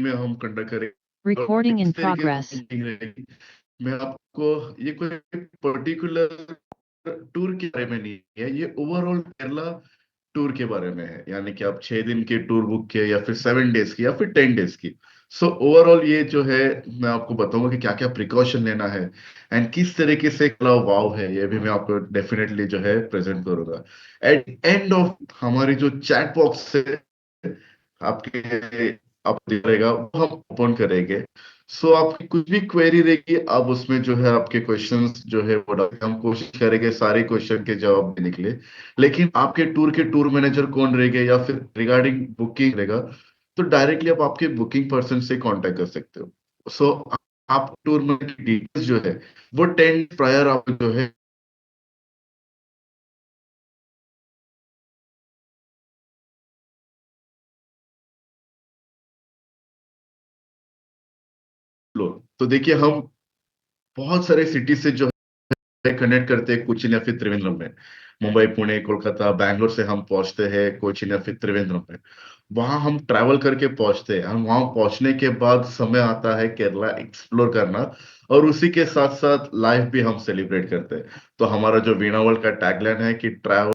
में हम कंडक्ट करेंगे और Recording in किस तरीके से progress. मीटिंग रहेगी। मैं आपको ये कोई पर्टिकुलर टूर के बारे में नहीं है, ये ओवरऑल केरला टूर के बारे में है। यानी कि आप 6 दिन के टूर बुक किए या फिर 7 डेज की या फिर 10 डेज की। सो ओवरऑल ये जो है, मैं आपको बताऊंगा कि क्या क्या प्रिकॉशन लेना है एंड किस तरीके से केरला वाव है, ये भी मैं आपको डेफिनेटली जो है प्रेजेंट करूंगा। एट एंड ऑफ हमारी जो चैट बॉक्स है आपके आप दिखेगा वो हम ओपन करेंगे। सो आपकी कुछ भी क्वेरी रहेगी आप उसमें जो है आपके क्वेश्चंस जो है वो हम कोशिश करेंगे सारे क्वेश्चन के जवाब देने के लिए। लेकिन आपके टूर के टूर मैनेजर कौन रहेगा या फिर रिगार्डिंग बुकिंग रहेगा, तो डायरेक्टली आप आपके बुकिंग पर्सन से कांटेक्ट कर सकते हो। सो आप टूर में डिटेल्स जो है वो 10 प्रायर आप जो है लो। तो देखिए हम बहुत सारे सिटी से जो कनेक्ट करते हैं कोचीन या फिर त्रिवेंद्रम में। मुंबई, पुणे, कोलकाता, बैंगलोर से हम पहुंचते हैं कोचीन या फिर त्रिवेंद्रम में। वहां हम ट्रैवल करके पहुंचते हैं। हम वहां पहुंचने के बाद समय आता है केरला एक्सप्लोर करना, और उसी के साथ साथ लाइफ भी हम सेलिब्रेट करते हैं। तो हमारा जो वीणा वर्ल्ड का टैगलाइन है कि ट्रैवल,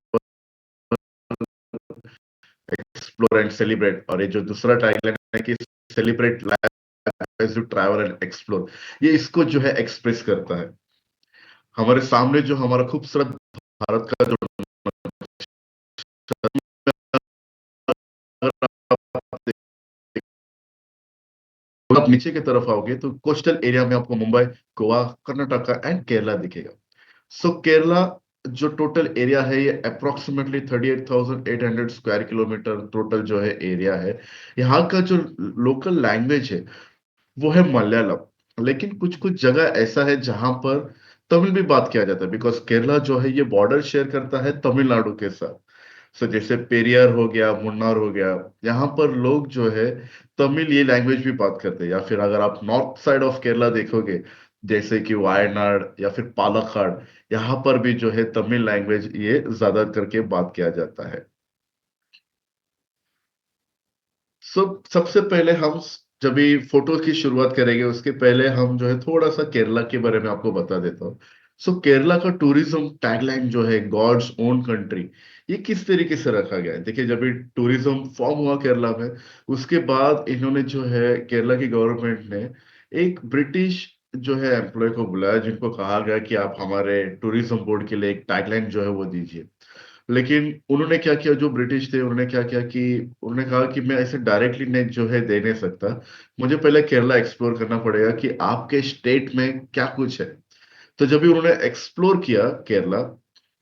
एक्सप्लोर एंड सेलिब्रेट, और ये जो दूसरा टैगलाइन है कि celebrate life as you travel and explore, ये इसको जो है एक्सप्रेस करता है। हमारे सामने जो हमारा खूबसूरत भारत का जो आप नीचे की तरफ आओगे तो कोस्टल एरिया में आपको मुंबई, गोवा, कर्नाटका एंड केरला दिखेगा। सो केरला जो टोटल एरिया है ये अप्रोक्सीमेटली 38,800 स्क्वायर किलोमीटर टोटल जो है एरिया है। यहाँ का जो लोकल लैंग्वेज है वो है मलयालम। लेकिन कुछ कुछ जगह ऐसा है जहां पर तमिल भी बात किया जाता है, बिकॉज केरला जो है ये बॉर्डर शेयर करता है तमिलनाडु के साथ। सो जैसे पेरियार हो गया, मुन्नार हो गया, यहाँ पर लोग जो है तमिल ये लैंग्वेज भी बात करते हैं। या फिर अगर आप नॉर्थ साइड ऑफ केरला देखोगे, जैसे कि वायनाड या फिर पालक्काड़, यहाँ पर भी जो है तमिल लैंग्वेज ये ज्यादा करके बात किया जाता है। सो सबसे पहले हम जब भी फोटो की शुरुआत करेंगे उसके पहले हम जो है थोड़ा सा केरला के बारे में आपको बता देता हूँ। सो केरला का टूरिज्म टैगलाइन जो है गॉड्स ओन कंट्री, ये किस तरीके से रखा गया है। देखिए जब भी टूरिज्म फॉर्म हुआ केरला में, उसके बाद इन्होंने जो है केरला की गवर्नमेंट ने एक ब्रिटिश जो है एम्प्लॉय को बुलाया, जिनको कहा गया कि आप हमारे टूरिज्म बोर्ड के लिए एक टैगलाइन जो है वो दीजिए। लेकिन उन्होंने क्या किया, जो ब्रिटिश थे उन्होंने क्या किया कि उन्होंने कहा कि मैं ऐसे डायरेक्टली नहीं जो है दे नहीं सकता, मुझे पहले केरला एक्सप्लोर करना पड़ेगा कि आपके स्टेट में क्या कुछ है। तो जब भी उन्होंने एक्सप्लोर किया केरला,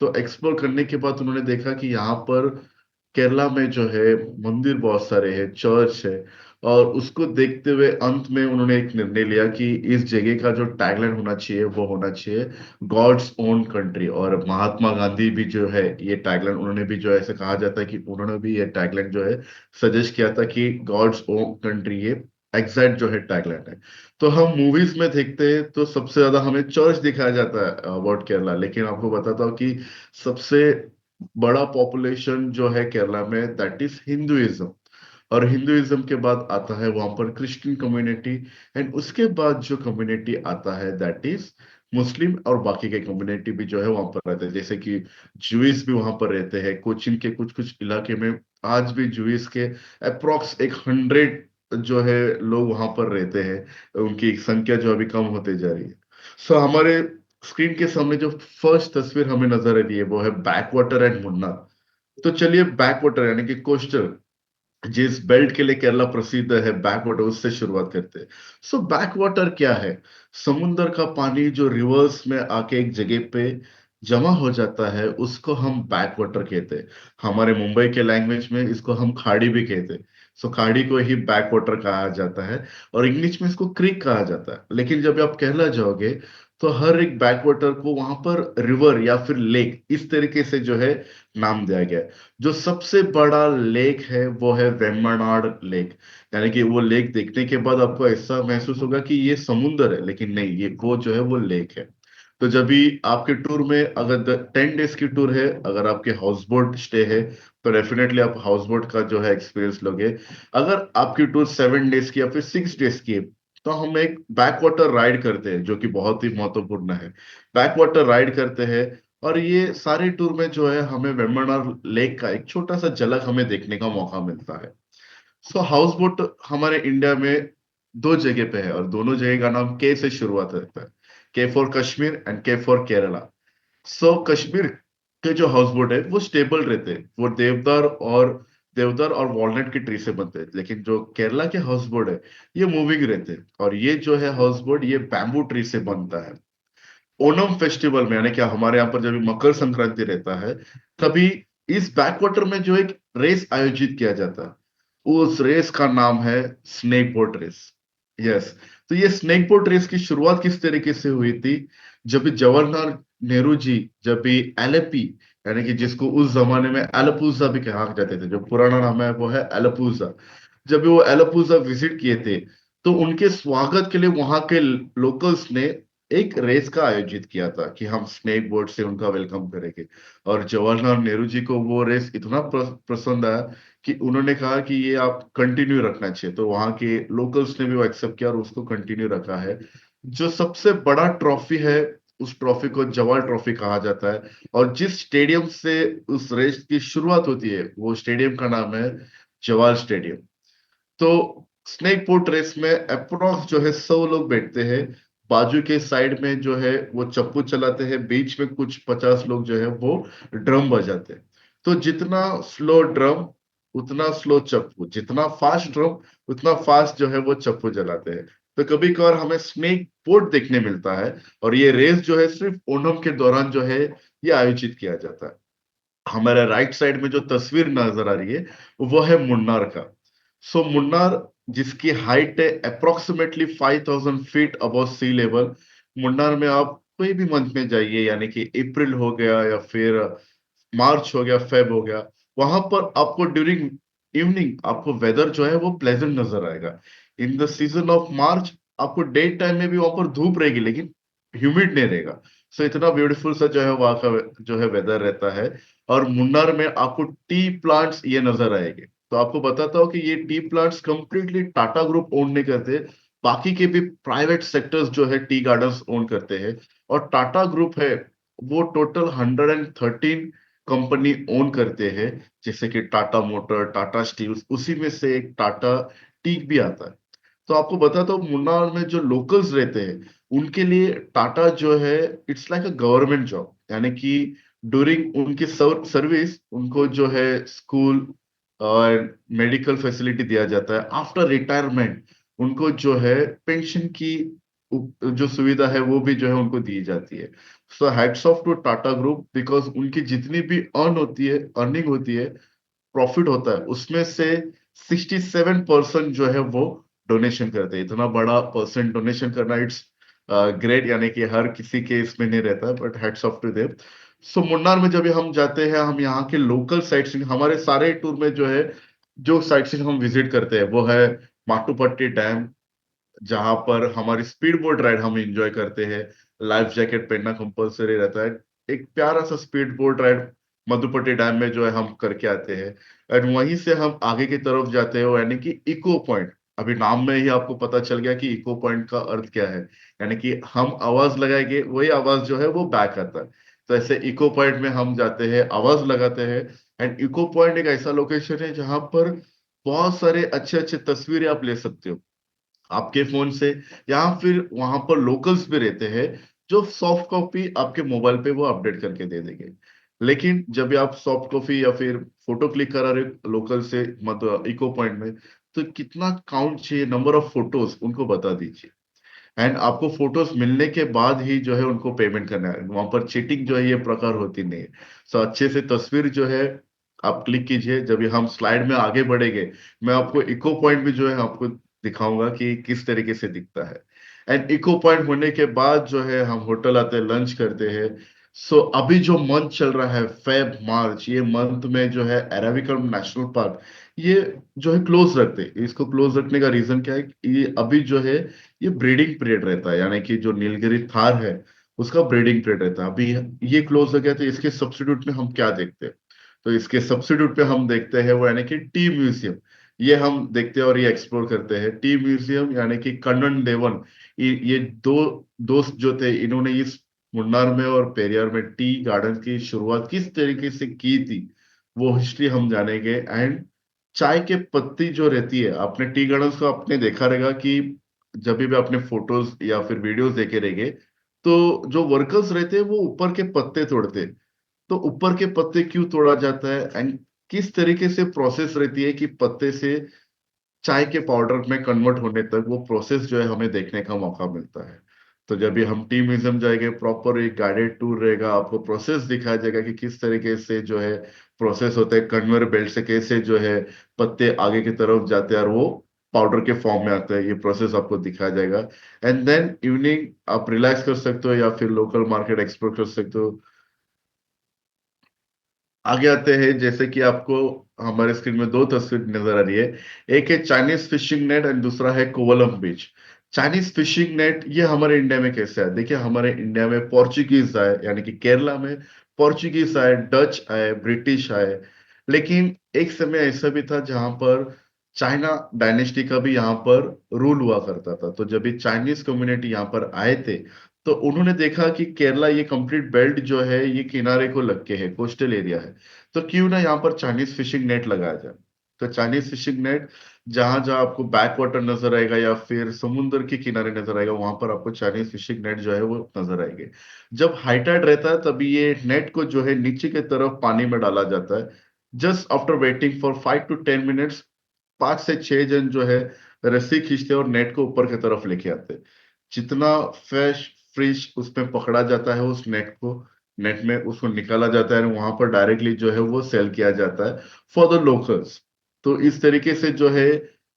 तो एक्सप्लोर करने के बाद उन्होंने देखा कि यहाँ पर केरला में जो है मंदिर बहुत सारे हैं, चर्च है। और उसको देखते हुए अंत में उन्होंने एक निर्णय लिया कि इस जगह का जो टैगलाइन होना चाहिए वो होना चाहिए गॉड्स ओन कंट्री। और महात्मा गांधी भी जो है ये टैगलाइन उन्होंने भी जो है, ऐसे कहा जाता है कि उन्होंने भी ये टैगलाइन जो है सजेस्ट किया था कि गॉड्स ओन कंट्री ये एग्जैक्ट जो है टैगलाइन है। तो हम मूवीज में देखते हैं तो सबसे ज्यादा हमें चर्च दिखाया जाता है अबाउट केरला, लेकिन आपको बताता हूँ कि सबसे बड़ा पॉपुलेशन जो है केरला में दैट इज हिंदुइज्म। और हिंदुइज्म के बाद आता है वहां पर क्रिश्चियन कम्युनिटी, एंड उसके बाद जो कम्युनिटी आता है दैट इज मुस्लिम, और बाकी के कम्युनिटी भी जो है वहां पर रहते हैं, जैसे कि जुइस भी वहां पर रहते हैं। कोचिन के कुछ कुछ इलाके में आज भी जुइस के अप्रोक्स 100 जो है लोग वहां पर रहते हैं। उनकी संख्या जो अभी कम होते जा रही है। सो हमारे स्क्रीन के सामने जो फर्स्ट तस्वीर हमें नजर आ रही है वो है बैक वाटर एंड मुन्नार। तो चलिए बैक वाटर यानी कि कोस्टल, जिस बेल्ट के लिए केरला प्रसिद्ध है बैक वाटर, उससे शुरुआत करते हैं। सो बैक वाटर क्या है? समुंदर का पानी जो रिवर्स में आके एक जगह पे जमा हो जाता है उसको हम बैक वाटर कहते हैं। हमारे मुंबई के लैंग्वेज में इसको हम खाड़ी भी कहते हैं। सो खाड़ी को ही बैक वाटर कहा जाता है, और इंग्लिश में इसको क्रीक कहा जाता है। लेकिन जब आप केरला जाओगे तो हर एक बैक वाटर को वहां पर रिवर या फिर लेक इस तरीके से जो है नाम दिया गया है। जो सबसे बड़ा लेक है वो है वेम्बनाड लेक। यानी कि वो लेक देखने के बाद आपको ऐसा महसूस होगा कि ये समुंदर है, लेकिन नहीं, ये वो जो है वो लेक है। तो जब भी आपके टूर में अगर 10 डेज की टूर है, अगर आपके हाउस बोट स्टे है, तो डेफिनेटली आप हाउस बोट का जो है एक्सपीरियंस लोगे। अगर आपकी टूर 7 डेज की या फिर 6 डेज की है, तो हम एक बैक वाटर राइड करते हैं, जो कि बहुत ही महत्वपूर्ण है। बैक वाटर राइड करते हैं, और ये सारे टूर में जो है हमें वेम्बनाड लेक का एक छोटा सा झलक हमें देखने का मौका मिलता है। सो हाउस बोट हमारे इंडिया में दो जगह पे है, और दोनों जगह का नाम के से शुरुआत होता है। के फॉर कश्मीर एंड के फॉर केरला। सो कश्मीर के जो हाउस बोट है वो स्टेबल रहते हैं, वो देवदार और वॉलनट की ट्री से बनते हैं। लेकिन जो केरला के हाउस बोट है, ये मूविंग रहते हैं, और ये जो है हाउस बोट ये बैम्बू ट्री से बनता है। ओणम फेस्टिवल में, यानी कि हमारे यहाँ पर जब भी मकर संक्रांति रहता है, तभी इस बैकवाटर में जो एक रेस आयोजित किया जाता है, उस रेस का नाम है स्नेक बोट रेस। यस। तो ये स्नेक बोट रेस की शुरुआत किस तरीके से हुई थी? जब भी जवाहरलाल नेहरू जी, जब भी एलएपी, यानी कि जिसको उस जमाने में एलपूजा भी कहा जाते थे, जो पुराना नाम है वो है एलपूजा। जब भी वो एलपूजा विजिट किए थे, तो उनके स्वागत के लिए वहां के लोकल्स ने एक रेस का आयोजित किया था कि हम स्नेक बोट से उनका वेलकम करेंगे। और जवाहरलाल नेहरू जी को वो रेस इतना पसंद आया कि उन्होंने कहा कि ये आप कंटिन्यू रखना चाहिए। तो वहां के लोकल्स ने भी वो एक्सेप्ट किया और उसको कंटिन्यू रखा है। जो सबसे बड़ा ट्रॉफी है, उस ट्रॉफी को जवाल ट्रॉफी कहा जाता है। और जिस स्टेडियम से उस रेस की शुरुआत होती है, वो स्टेडियम का नाम है जवाल स्टेडियम। तो स्नेक बोट रेस में अप्रोक्स जो है 100 लोग बैठते हैं। बाजू के साइड में जो है वो चप्पू चलाते हैं, बीच में कुछ 50 लोग जो है वो ड्रम बजाते हैं। तो जितना स्लो ड्रम उतना स्लो चप्पू, जितना फास्ट ड्रम उतना फास्ट जो है वो चप्पू चलाते हैं। तो कभी कभार हमें स्नेक बोट देखने मिलता है। और ये रेस जो है सिर्फ ओणम के दौरान जो है ये आयोजित किया जाता है। हमारे राइट साइड में जो तस्वीर नजर आ रही है, वो है मुन्नार का। सो मुन्नार, जिसकी हाइट है approximately 5000 feet above sea level. Munnar में आप कोई भी मंथ में जाइए, यानी कि अप्रैल हो गया या फिर मार्च हो गया, फेब हो गया, वहां पर आपको ड्यूरिंग इवनिंग आपको वेदर जो है वो प्लेजेंट नजर आएगा। In the season of March आपको डे टाइम में भी वहां पर धूप रहेगी, लेकिन ह्यूमिड नहीं रहेगा। सो इतना ब्यूटीफुल सा जो है वहां का जो है वेदर रहता है। और मुन्नार में आपको टी प्लांट्स ये नजर आएंगे। तो आपको बताता हूँ कि ये T plants completely Tata group own नहीं करते। बाकी के भी प्राइवेट सेक्टर्स जो है टी गार्डन्स ओन करते हैं। और टाटा ग्रुप है, वो टोटल 113 कंपनी ओन करते हैं। जैसे कि टाटा मोटर, टाटा स्टील, उसी में से एक टाटा टी भी आता है। तो आपको बताता हूँ, मुन्नार में जो लोकल्स रहते हैं, उनके लिए टाटा जो है it's like a government job. यानी कि ड्यूरिंग उनकी सर्विस उनको जो है स्कूल और मेडिकल फैसिलिटी दिया जाता है। आफ्टर रिटायरमेंट उनको जो है पेंशन की जो सुविधा है वो भी जो है उनको दी जाती है। So hats off to Tata group, because उनकी जितनी भी अर्निंग होती है, प्रॉफिट होता है, उसमें से 67% जो है वो डोनेशन करते हैं। इतना बड़ा परसेंट डोनेशन करना, इट्स ग्रेट। यानी कि हर किसी के इसमें नहीं रहता, but heads off to them. So Munnar में जब भी हम जाते हैं, हम यहाँ के लोकल साइट्स, हमारे सारे टूर में जो है जो साइट्स हम विजिट करते हैं वो है माटुपट्टी डैम, जहां पर हमारी स्पीड बोट राइड हम एंजॉय करते हैं। लाइफ जैकेट पहनना कंपलसरी रहता है। एक प्यारा सा स्पीड बोट राइड मधुपट्टी डैम में जो है हम करके आते हैं। एंड वहीं से हम आगे की तरफ जाते हैं, यानी कि इको पॉइंट। अभी नाम में ही आपको पता चल गया कि इको पॉइंट का अर्थ क्या है। यानी कि हम आवाज लगाएंगे, वही आवाज जो है वो बैक आता है। तो ऐसे इको पॉइंट में हम जाते हैं, आवाज लगाते हैं। एंड इको पॉइंट एक ऐसा लोकेशन है जहां पर बहुत सारे अच्छे अच्छे तस्वीरें आप ले सकते हो आपके फोन से। या फिर वहां पर लोकल्स भी रहते हैं, जो सॉफ्ट कॉपी आपके मोबाइल पे वो अपडेट करके दे देंगे। लेकिन जब भी आप सॉफ्ट कॉपी या फिर फोटो क्लिक करा रहे लोकल से, मतलब इको पॉइंट में, तो कितना काउंट चाहिए, नंबर ऑफ फोटोज उनको बता दीजिए। एंड आपको फोटोज मिलने के बाद ही जो है उनको पेमेंट करना है। वहां पर चीटिंग जो है ये प्रकार होती नहीं है। सो अच्छे से तस्वीर जो है आप क्लिक कीजिए। जब भी हम स्लाइड में आगे बढ़ेंगे, मैं आपको इको पॉइंट भी जो है आपको दिखाऊंगा कि किस तरीके से दिखता है। एंड इको पॉइंट होने के बाद जो है हम होटल आते हैं, लंच करते हैं। सो अभी जो मंथ चल रहा है फेब मार्च, ये मंथ में जो है अराविकम नेशनल पार्क ये जो है क्लोज रखते हैं। इसको क्लोज रखने का रीजन क्या है कि ये अभी जो है ये ब्रीडिंग पीरियड रहता है। यानी कि जो नीलगिरी थार है उसका ब्रीडिंग पीरियड रहता है। अभी ये क्लोज हो गया तो इसके सब्स्टिट्यूट में हम क्या देखते हैं? तो इसके सब्स्टिट्यूट पे हम देखते हैं वो यानी कि टी म्यूजियम। ये हम देखते हैं और ये एक्सप्लोर करते हैं। टी म्यूजियम यानी कि कन्नन देवन, ये दो दोस्त जो थे, इन्होंने इस मुन्नार में और पेरियार में टी गार्डन की शुरुआत किस तरीके से की थी, वो हिस्ट्री हम जानेंगे। एंड चाय के पत्ती जो रहती है, आपने टी गार्डन को आपने देखा रहेगा कि जब भी आपने फोटोज या फिर वीडियोस देखे रहेंगे, तो जो वर्कर्स रहते हैं वो ऊपर के पत्ते तोड़ते हैं। तो ऊपर के पत्ते क्यों तोड़ा जाता है एंड किस तरीके से प्रोसेस रहती है कि पत्ते से चाय के पाउडर में कन्वर्ट होने तक, वो प्रोसेस जो है हमें देखने का मौका मिलता है। तो जब भी हम टी म्यूजियम जाएंगे, प्रॉपर एक गाइडेड टूर रहेगा, आपको प्रोसेस दिखाया जाएगा कि किस तरीके से जो है प्रोसेस होता है, कन्वेयर बेल्ट से कैसे जो है पत्ते आगे की तरफ जाते हैं और वो पाउडर के फॉर्म में आते हैं। ये प्रोसेस आपको दिखाया जाएगा। एंड देन इवनिंग आप रिलैक्स कर सकते हो या फिर लोकल मार्केट एक्सप्लोर कर सकते हो। आगे आते हैं, जैसे कि आपको हमारे स्क्रीन में दो तस्वीर नजर आ रही है। एक है चाइनीज फिशिंग नेट एंड दूसरा है कोवलम बीच। चाइनीज फिशिंग नेट ये हमारे इंडिया में कैसे है? देखिए, हमारे इंडिया में पोर्चुगीज आए, यानी कि केरला में पोर्चुगीज आए, डच आए, ब्रिटिश आए। लेकिन एक समय ऐसा भी था जहां पर चाइना डायनेस्टी का भी यहाँ पर रूल हुआ करता था। तो जब भी चाइनीज कम्युनिटी यहाँ पर आए थे, तो उन्होंने देखा कि केरला ये कंप्लीट बेल्ट जो है ये किनारे को लग के है, कोस्टल एरिया है। तो क्यों ना यहाँ पर चाइनीज फिशिंग नेट लगाया जाए। तो चाइनीज फिशिंग नेट, जहां जहां आपको बैक वाटर नजर आएगा या फिर समुद्र के किनारे नजर आएगा, वहां पर आपको चाइनीज फिशिंग नेट जो है वो नजर आएंगे। जब हाई टाइड रहता है तभी ये नेट को जो है नीचे की तरफ पानी में डाला जाता है। Just after waiting for 5 to 10 minutes, 5 से 6 जन जो है रस्सी खींचते हैं और नेट को ऊपर की तरफ लेके आते हैं। जितना फ्रेश फिश उसमें पकड़ा जाता है, उस नेट में उसको निकाला जाता है और वहां पर डायरेक्टली जो है वो सेल किया जाता है फॉर द लोकल्स। तो इस तरीके से जो है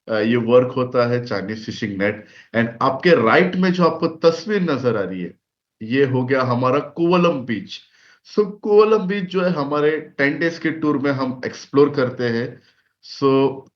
ये वर्क होता है चाइनीज फिशिंग नेट। एंड आपके राइट में जो आपको तस्वीर नजर आ रही है, ये हो गया हमारा कोवलम बीच। सो कोवलम बीच जो है हमारे 10 डेज के टूर में हम एक्सप्लोर करते हैं। So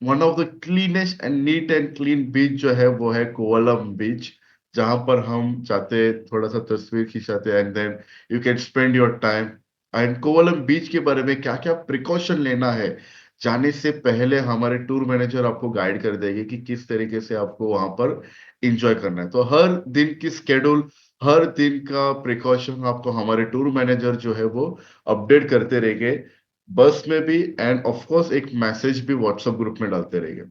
one of the cleanest and neat and clean बीच जो है वो है कोवलम बीच, जहां पर हम जाते हैं, थोड़ा सा तस्वीर खिंचाते हैं and then you can spend your time. And Kovalam beach के बारे में क्या क्या प्रिकॉशन लेना है, जाने से पहले हमारे टूर मैनेजर आपको गाइड कर देंगे कि किस तरीके से आपको वहां पर एंजॉय करना है। तो हर दिन की स्केड्यूल, हर दिन का प्रिकॉशन आपको हमारे टूर मैनेजर जो है वो अपडेट करते रहेंगे, बस में भी। एंड ऑफ कोर्स एक मैसेज भी व्हाट्सएप ग्रुप में डालते रहेंगे।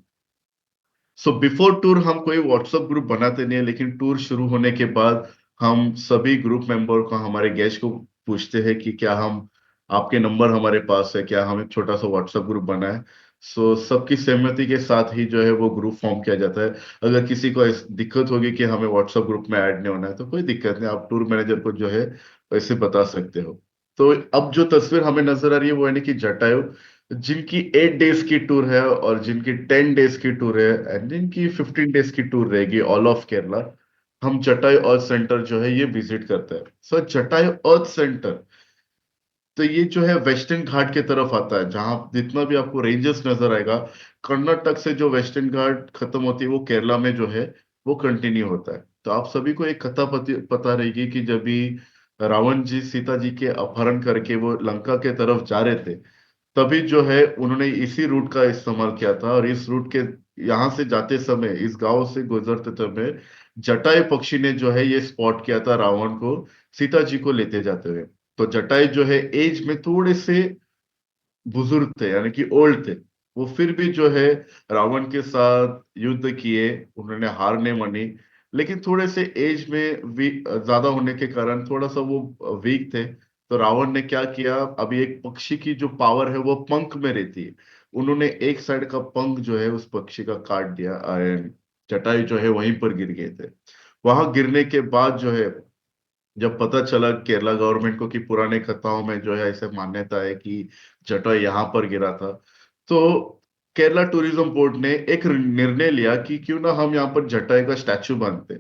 सो बिफोर टूर हम कोई व्हाट्सएप ग्रुप बनाते नहीं है, लेकिन टूर शुरू होने के बाद हम सभी ग्रुप मेंबर को, हमारे गेस्ट को पूछते हैं कि क्या हम, आपके नंबर हमारे पास है क्या, हम एक छोटा सा व्हाट्सएप ग्रुप बनाए। सो सबकी सहमति के साथ ही जो है वो ग्रुप फॉर्म किया जाता है। अगर किसी को दिक्कत होगी कि हमें व्हाट्सएप ग्रुप में ऐड नहीं होना है, तो कोई दिक्कत नहीं, आप टूर मैनेजर को जो है वैसे बता सकते हो। तो अब जो तस्वीर हमें नजर आ रही है वो यानी कि जटायु, जिनकी 8 डेज की टूर है और जिनकी 10 डेज की टूर है एंड जिनकी 15 डेज की टूर रहेगी ऑल ऑफ केरला, हम जटायु अर्थ सेंटर जो है ये विजिट करते हैं। सो जटायु अर्थ सेंटर, तो ये जो है वेस्टर्न घाट के तरफ आता है, जहां जितना भी आपको रेंजेस नजर आएगा, कर्नाटक से जो वेस्टर्न घाट खत्म होती है वो केरला में जो है वो कंटिन्यू होता है। तो आप सभी को एक कथा पता रहेगी कि जब भी रावण जी सीता जी के अपहरण करके वो लंका के तरफ जा रहे थे, तभी जो है उन्होंने इसी रूट का इस्तेमाल किया था। और इस रूट के यहाँ से जाते समय, इस गांव से गुजरते समय, जटायु पक्षी ने जो है ये स्पॉट किया था रावण को सीता जी को लेते जाते हुए। तो जटायु जो है एज में थोड़े से बुजुर्ग थे, यानी कि ओल्ड थे। वो फिर भी जो है रावण के साथ युद्ध किए, उन्होंने हार नहीं मानी। लेकिन थोड़े से एज में ज्यादा होने के कारण थोड़ा सा वो वीक थे। तो रावण ने क्या किया, अभी एक पक्षी की जो पावर है वो पंख में रहती है, उन्होंने एक साइड का पंख जो है उस पक्षी का काट दिया एंड जटायु जो है वहीं पर गिर गए थे। वहां गिरने के बाद जो है, जब पता चला केरला गवर्नमेंट को कि पुराने कथाओं में जो है ऐसे मान्यता है कि जटायु यहाँ पर गिरा था, तो केरला टूरिज्म बोर्ड ने एक निर्णय लिया कि क्यों ना हम यहाँ पर जटायु का स्टैचू बांधते।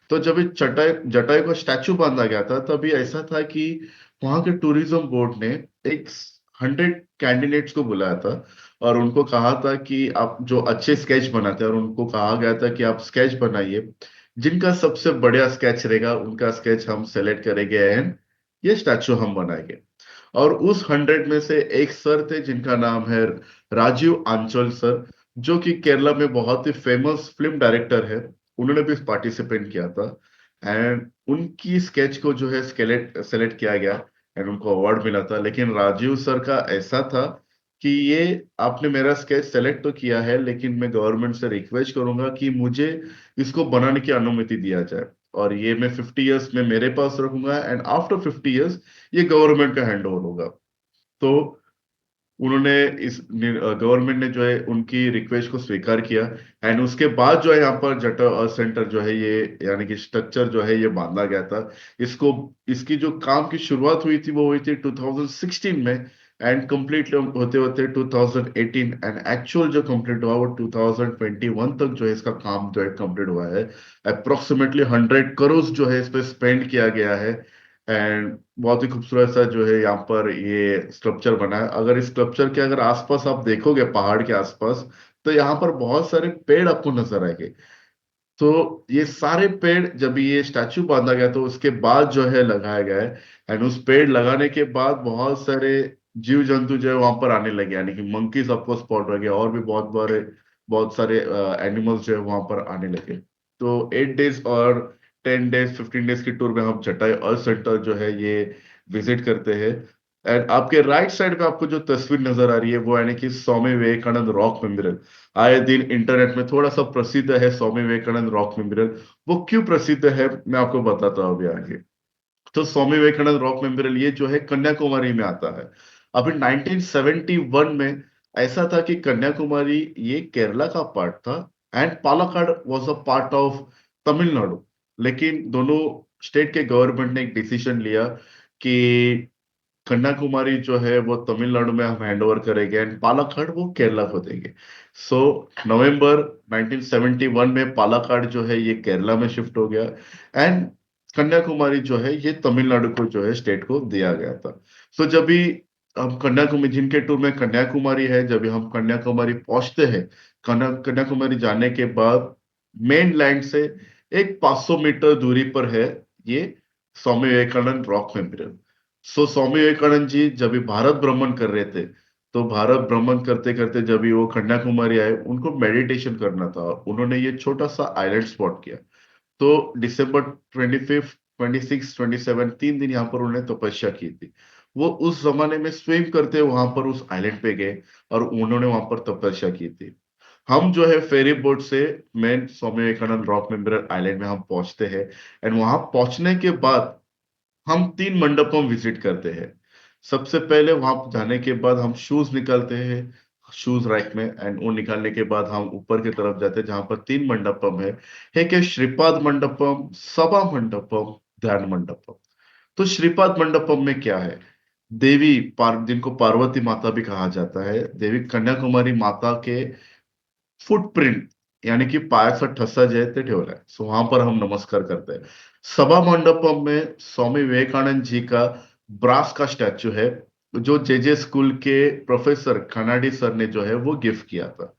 तो जब ये जटायु जटायु का स्टैचू बांधा गया था, तभी ऐसा था कि वहां के टूरिज्म बोर्ड ने एक 100 कैंडिडेट्स को बुलाया था और उनको कहा था कि आप जो अच्छे स्केच बनाते हैं, और उनको कहा गया था कि आप स्केच बनाइए जिनका सबसे बढ़िया स्केच रहेगा उनका स्केच हम सेलेक्ट करेंगे एंड ये स्टैचू हम बनाएंगे। और उस 100 में से एक सर थे जिनका नाम है राजीव आंचल सर, जो कि केरला में बहुत ही फेमस फिल्म डायरेक्टर है। उन्होंने भी पार्टिसिपेट किया था एंड उनकी स्केच को जो है सेलेक्ट किया गया एंड उनको अवार्ड मिला था। लेकिन राजीव सर का ऐसा था कि ये आपने मेरा स्केच सेलेक्ट तो किया है, लेकिन मैं गवर्नमेंट से रिक्वेस्ट करूंगा कि मुझे इसको बनाने की अनुमति दिया जाए, और ये मैं 50 इयर्स में मेरे पास रखूंगा एंड आफ्टर 50 इयर्स ये गवर्नमेंट का हैंड ओवर होगा। तो उन्होंने इस गवर्नमेंट ने जो है उनकी रिक्वेस्ट को स्वीकार किया एंड उसके बाद जो है यहाँ पर जटा अर्थ सेंटर जो है ये, यानी कि स्ट्रक्चर जो है ये बांधा गया था। इसको इसकी जो काम की शुरुआत हुई थी वो हुई थी 2016 में एंड कंप्लीट होते होते 2018 एंड एक्चुअल जो कंप्लीट हुआ वो 2021 तक जो है इसका काम जो है कंप्लीट हुआ है। अप्रोक्सीमेटली 100 करोड़ जो है इस पे स्पेंड किया गया है एंड बहुत ही खूबसूरत सा जो है यहाँ पर ये स्कल्पचर बना है। अगर इस स्कल्पचर के अगर आसपास आप देखोगे पहाड़ के आसपास, तो यहाँ पर बहुत सारे पेड़ आपको नजर आएंगे। तो ये सारे पेड़ जब ये स्टैचू बांधा गया तो उसके बाद जो है लगाया गया है एंड उस पेड़ लगाने के बाद बहुत सारे जीव जंतु जो है वहां पर आने लगे, यानी कि मंकीज आपको स्पॉट लगे और भी बहुत सारे एनिमल्स जो है वहां पर आने लगे। तो 8 डेज और 10 डेज 15 डेज की टूर में हम चटाई अर्थ सेंटर जो है ये विजिट करते हैं। एंड आपके राइट साइड पे आपको जो तस्वीर नजर आ रही है वो यानी कि स्वामी विवेकानंद रॉक मेमोरियल। आए दिन इंटरनेट में थोड़ा सा प्रसिद्ध है स्वामी विवेकानंद रॉक मेमोरियल। वो क्यों प्रसिद्ध है मैं आपको बताता हूँ अभी आगे। तो स्वामी विवेकानंद रॉक मेमोरियल ये जो है कन्याकुमारी में आता है। अभी 1971 में ऐसा था कि कन्याकुमारी ये केरला का पार्ट था and Palakkad was a part of Tamil Nadu. लेकिन दोनों स्टेट के गवर्नमेंट ने एक डिसीजन लिया कि कन्याकुमारी जो है वो तमिलनाडु में हम हैंड ओवर करेंगे एंड पालक्काड वो केरला को देंगे। सो नवंबर 1971 में पालक्काड जो है ये केरला में शिफ्ट हो गया एंड कन्याकुमारी जो है ये तमिलनाडु को जो है स्टेट को दिया गया था। सो जब भी हम कन्याकुमारी, जिनके टूर में कन्याकुमारी है, जब भी हम कन्याकुमारी पहुंचते हैं, कन्याकुमारी जाने के बाद मेन लैंड से एक 500 मीटर दूरी पर है ये स्वामी विवेकानंद रॉक मेमोरियल। सो स्वामी विवेकानंद जी जब भी भारत भ्रमण कर रहे थे, तो भारत भ्रमण करते करते जब भी वो कन्याकुमारी आए उनको मेडिटेशन करना था, उन्होंने ये छोटा सा आइलैंड स्पॉट किया। तो दिसंबर 25, 26, 27 3 दिन यहाँ पर उन्होंने तपस्या की थी। वो उस जमाने में स्विम करते वहां पर उस आइलैंड पे गए और उन्होंने वहां पर तपस्या की थी। हम जो है फेरी बोट से main Swami Vivekananda rock memorial island में हम पहुंचते हैं एंड वहां पहुंचने के बाद हम 3 मंडपम विजिट करते हैं। सबसे पहले वहां जाने के बाद हम शूज निकालते हैं शूज रैक में एंड वो निकालने के बाद हम ऊपर की तरफ जाते हैं जहां पर 3 मंडपम है। एक है श्रीपाद मंडपम, सभा मंडपम, ध्यान मंडपम। तो श्रीपाद मंडपम में क्या है, जिनको पार्वती माता भी कहा जाता है, देवी कन्याकुमारी माता के फुटप्रिंट, यानी कि पायाचा ठसा जे आहे ते ठेवलाय। सो वहां पर हम नमस्कार करते हैं। सभा मंडपम में स्वामी विवेकानंद जी का ब्रास का स्टैचू है, जो जे स्कूल के प्रोफेसर खनाडी सर ने जो है वो गिफ्ट किया था।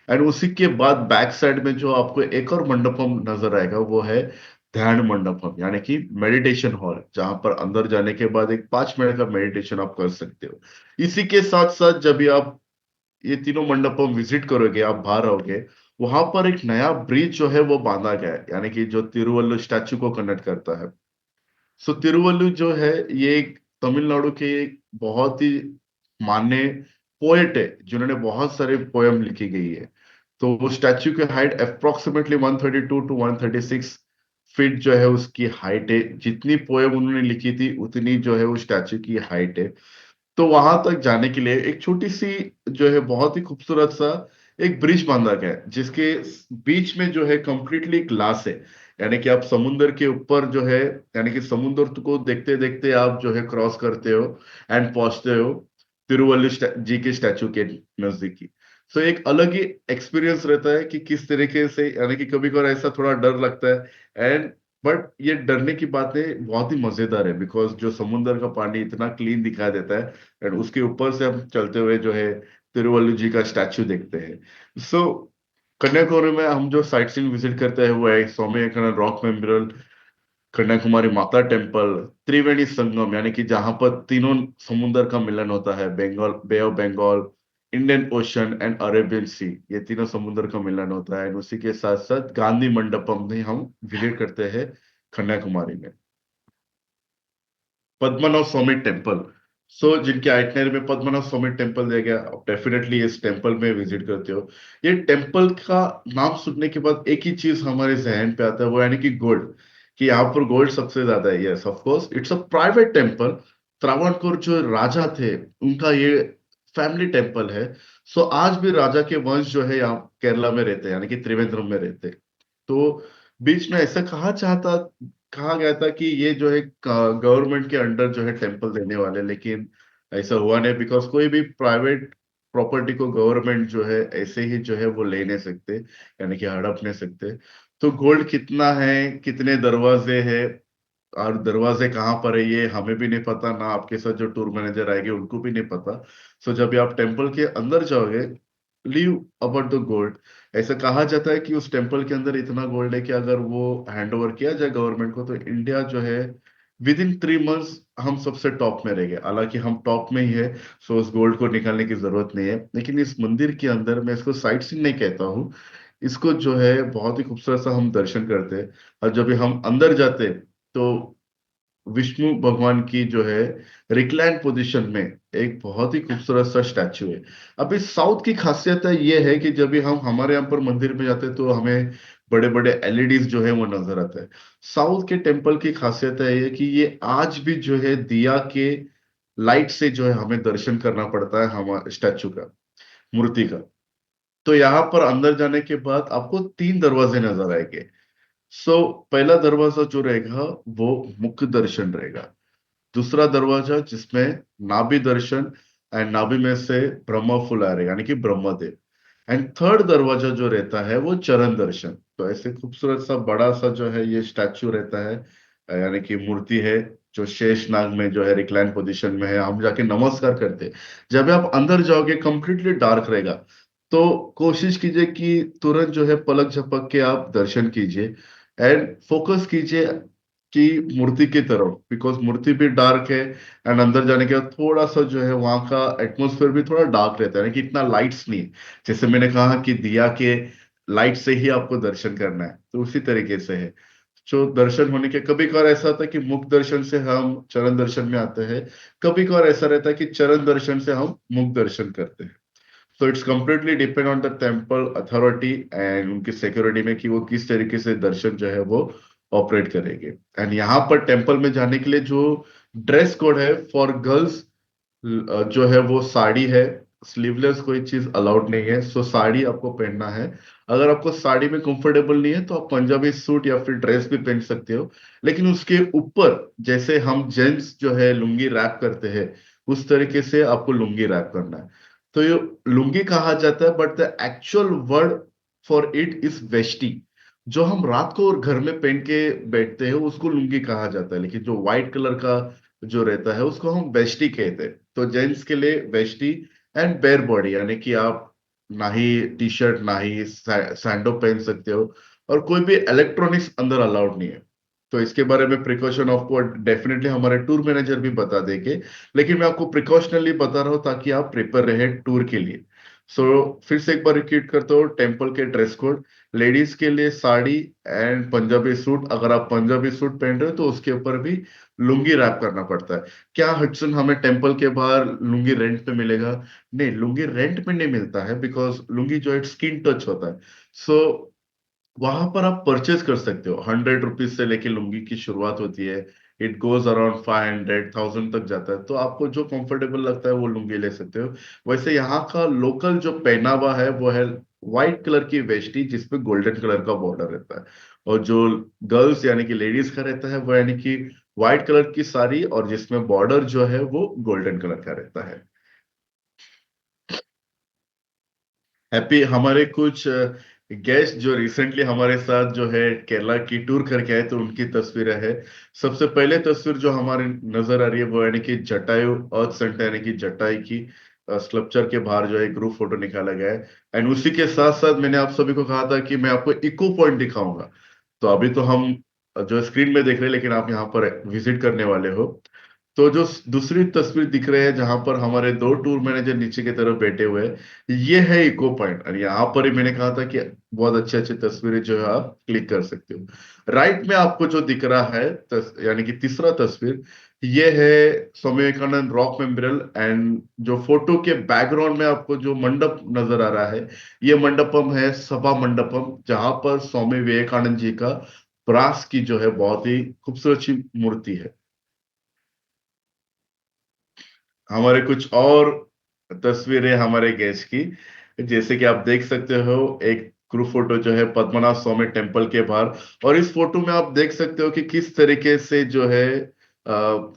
एंड उसी के बाद बैक साइड में जो आपको एक और मंडपम नजर आएगा वो है ध्यान मंडपम, यानी कि मेडिटेशन हॉल, जहां पर अंदर जाने के बाद एक 5 मिनट का मेडिटेशन आप कर सकते हो। इसी के साथ साथ जब भी आप ये तीनों मंडपम विजिट करोगे, आप बाहर आओगे, वहां पर एक नया ब्रिज जो है वो बांधा गया है, यानी कि जो तिरुवल्लुवर स्टैचू को कनेक्ट करता है। सो तिरुवल्लुवर जो है ये एक तमिलनाडु के एक बहुत ही माने पोएट है जिन्होंने बहुत सारे पोयम लिखी गई है। तो वो स्टैचू की हाइट अप्रोक्सीमेटली 132 टू 136 फीट जो है उसकी हाइट है। जितनी पोयम उन्होंने लिखी थी उतनी जो है वो स्टैचू की हाइट है। तो वहां तक जाने के लिए एक छोटी सी जो है बहुत ही खूबसूरत सा एक ब्रिज बांधा गया है, जिसके बीच में जो है कंप्लीटली ग्लास है, यानी कि आप समुंदर के ऊपर जो है, यानी कि समुंदर को देखते देखते आप जो है क्रॉस करते हो एंड पहुंचते हो जी के स्टैचू के नजदीकी। तो एक अलग ही एक्सपीरियंस रहता है कि किस तरीके से, यानी कि कभी कभार ऐसा थोड़ा डर लगता है एंड बट ये डरने की बातें बहुत ही मजेदार है, बिकॉज जो समुंदर का पानी इतना क्लीन दिखाई देता है एंड उसके ऊपर से हम चलते हुए जो है तिरुवल्लुवर जी का स्टैचू देखते हैं। सो कन्याकुमारी में हम जो साइट सीइंग विजिट करते हैं वो है स्वामी विवेकानंद रॉक मेमोरियल, कन्याकुमारी माता टेम्पल, त्रिवेणी संगम यानी कि जहां पर तीनों समुद्र का मिलन होता है, Bengal bay of Bengal, Indian ocean and Arabian sea, ये तीनों समुद्र का मिलन होता है। उसी के साथ साथ गांधी मंडपम भी हम विजिट करते हैं कन्याकुमारी में। पद्मनाभ स्वामी टेम्पल, सो जिनके आइटनरी में पद्मनाभ स्वामी टेम्पल दिया गया, आप डेफिनेटली इस टेम्पल में विजिट करते हो। ये टेम्पल का नाम सुनने के बाद एक ही चीज हमारे जहन पे आता है, वो यानी कि गोल्ड, कि यहाँ पर गोल्ड सबसे ज्यादा है। Yes of course it's a private temple. Travancore जो राजा थे उनका ये फैमिली टेम्पल है। सो आज भी राजा के वंश जो है यहाँ केरला में रहते हैं, यानी कि त्रिवेंद्रम में रहते हैं। तो बीच में ऐसा कहा गया था कि ये जो है गवर्नमेंट के अंडर जो है टेम्पल देने वाले, लेकिन ऐसा हुआ नहीं, बिकॉज कोई भी प्राइवेट प्रॉपर्टी को गवर्नमेंट जो है ऐसे ही जो है वो ले नहीं सकते, यानी कि हड़प नहीं सकते। तो गोल्ड कितना है, कितने दरवाजे हैं, और दरवाजे कहाँ पर है ये हमें भी नहीं पता, ना आपके साथ जो टूर मैनेजर आएंगे उनको भी नहीं पता। सो जब भी आप टेम्पल के अंदर जाओगे, लीव अबाउट द गोल्ड। ऐसा कहा जाता है कि उस टेम्पल के अंदर इतना गोल्ड है कि अगर वो हैंड ओवर किया जाए गवर्नमेंट को, तो इंडिया जो है विद इन 3 मंथ्स हम सबसे टॉप में रहेंगे। हालांकि हम टॉप में ही है, सो उस गोल्ड को निकालने की जरूरत नहीं है। लेकिन इस मंदिर के अंदर, मैं इसको साइट सीइंग नहीं कहता हूँ, इसको जो है बहुत ही खूबसूरत सा हम दर्शन करते हैं। और जब भी हम अंदर जाते हैं, तो विष्णु भगवान की जो है रिक्लाइन पोजीशन में एक बहुत ही खूबसूरत सा स्टैचू है। अभी साउथ की खासियत है ये है कि जब भी हम हमारे यहाँ पर मंदिर में जाते हैं तो हमें बड़े बड़े एलईडीज जो है वो नजर आता है। साउथ के टेम्पल की खासियत है ये कि ये आज भी जो है दिया के लाइट से जो है हमें दर्शन करना पड़ता है हमारे स्टैचू का, मूर्ति का। तो यहाँ पर अंदर जाने के बाद आपको 3 दरवाजे नजर आएंगे। पहला दरवाजा जो रहेगा वो मुख्य दर्शन रहेगा। दूसरा दरवाजा जिसमें नाभि दर्शन, एंड नाभि में से ब्रह्म फूल आ रहे यानी कि ब्रह्मदेव। एंड थर्ड दरवाजा जो रहता है वो चरण दर्शन। तो ऐसे खूबसूरत सा बड़ा सा जो है ये स्टैचू रहता है, यानी कि मूर्ति है, जो शेष नाग में जो है रिक्लाइन पोजीशन में है। हम जाके नमस्कार करते हैं। जब आप अंदर जाओगे कंप्लीटली डार्क रहेगा, तो कोशिश कीजिए कि तुरंत जो है पलक झपक के आप दर्शन कीजिए, एंड फोकस कीजिए कि मूर्ति की तरफ, बिकॉज मूर्ति भी डार्क है। एंड अंदर जाने के बाद थोड़ा सा जो है वहां का एटमोसफेयर भी थोड़ा डार्क रहता है, कि इतना लाइट्स नहीं है। जैसे मैंने कहा कि दिया के लाइट से ही आपको दर्शन करना है, तो उसी तरीके से है। जो दर्शन होने के कभी कभार ऐसा होता है कि मुख दर्शन से हम चरण दर्शन में आते हैं, कभी कभार ऐसा रहता है कि चरण दर्शन से हम मुख दर्शन करते हैं। So it's completely depend on the temple authority and उनकी सिक्योरिटी में, कि वो किस तरीके से दर्शन जो है वो ऑपरेट करेंगे। एंड यहाँ पर टेम्पल में जाने के लिए जो ड्रेस कोड है फॉर गर्ल्स, जो है वो साड़ी है। स्लीवलेस कोई चीज अलाउड नहीं है, सो साड़ी आपको पहनना है। अगर आपको साड़ी में कंफर्टेबल नहीं है तो आप पंजाबी सूट या फिर ड्रेस भी पहन सकते हो। लेकिन उसके ऊपर, जैसे हम जेंट्स जो है लुंगी रैप करते हैं, उस तरीके से आपको लुंगी रैप करना है। तो ये लुंगी कहा जाता है, but the actual word for it is veshti. जो हम रात को और घर में पहन के बैठते हैं उसको लुंगी कहा जाता है, लेकिन जो व्हाइट कलर का जो रहता है उसको हम वेष्टी कहते हैं। तो जेंट्स के लिए वेष्टी, एंड बेयर बॉडी, यानी कि आप ना ही टी शर्ट ना ही सैंडो पहन सकते हो, और कोई भी इलेक्ट्रॉनिक्स अंदर अलाउड नहीं है। तो इसके बारे में प्रिकॉशन आपको डेफिनेटली हमारे टूर मैनेजर भी बता देंगे, लेकिन मैं आपको प्रिकॉशनली बता रहा हूँ ताकि आप प्रिपेयर रहे टूर के लिए। फिर से एक बार रिपीट करता हूँ, टेम्पल के ड्रेस कोड, लेडीज के लिए साड़ी एंड पंजाबी सूट। अगर आप पंजाबी सूट पहन रहे हो तो उसके ऊपर भी लुंगी रैप करना पड़ता है। क्या हडसन हमें टेम्पल के बाहर लुंगी रेंट पे मिलेगा? नहीं, लुंगी रेंट पे नहीं मिलता है, बिकॉज लुंगी जो है स्किन टच होता है। सो वहां पर आप परचेज कर सकते हो। 100 रुपीज से लेके लुंगी की शुरुआत होती है, इट गोज अराउंड 500 1000 तक जाता है। तो आपको जो कंफर्टेबल लगता है वो लुंगी ले सकते हो। वैसे यहाँ का लोकल जो पहनावा है वो है व्हाइट कलर की वेष्टी जिसपे गोल्डन कलर का बॉर्डर रहता है, और जो गर्ल्स यानी कि लेडीज का रहता है वो यानी कि व्हाइट कलर की साड़ी, और जिसमें बॉर्डर जो है वो गोल्डन कलर का रहता है। हैप्पी, हमारे कुछ गेस्ट जो रिसेंटली हमारे साथ जो है केरला की टूर करके आए, तो उनकी तस्वीरें है। सबसे पहले तस्वीर जो हमारी नजर आ रही है वो यानी कि जटायु अर्थ सेंटर यानी कि जटाई की, स्कल्पचर के बाहर जो है ग्रुप फोटो निकाला गया है। एंड उसी के साथ साथ मैंने आप सभी को कहा था कि मैं आपको इको पॉइंट दिखाऊंगा। तो अभी तो हम जो स्क्रीन में देख रहे हैं, लेकिन आप यहाँ पर विजिट करने वाले हो। तो जो दूसरी तस्वीर दिख रहे हैं जहां पर हमारे दो टूर मैनेजर नीचे की तरफ बैठे हुए हैं, ये है इको पॉइंट। और यहाँ पर ही मैंने कहा था कि बहुत अच्छे अच्छे तस्वीरें जो है आप क्लिक कर सकते हो। राइट में आपको जो दिख रहा है यानी कि तीसरा तस्वीर, ये है Swami Vivekananda rock memorial. And जो फोटो के बैकग्राउंड में आपको जो मंडप नजर आ रहा है, ये मंडपम है सभा मंडपम, जहां पर स्वामी विवेकानंद जी का ब्रास की जो है बहुत ही खूबसूरत सी मूर्ति है। हमारे कुछ और तस्वीरें हमारे गेस्ट की, जैसे कि आप देख सकते हो, एक ग्रुप फोटो जो है पद्मनाभ स्वामी टेम्पल के बाहर। और इस फोटो में आप देख सकते हो कि किस तरीके से जो है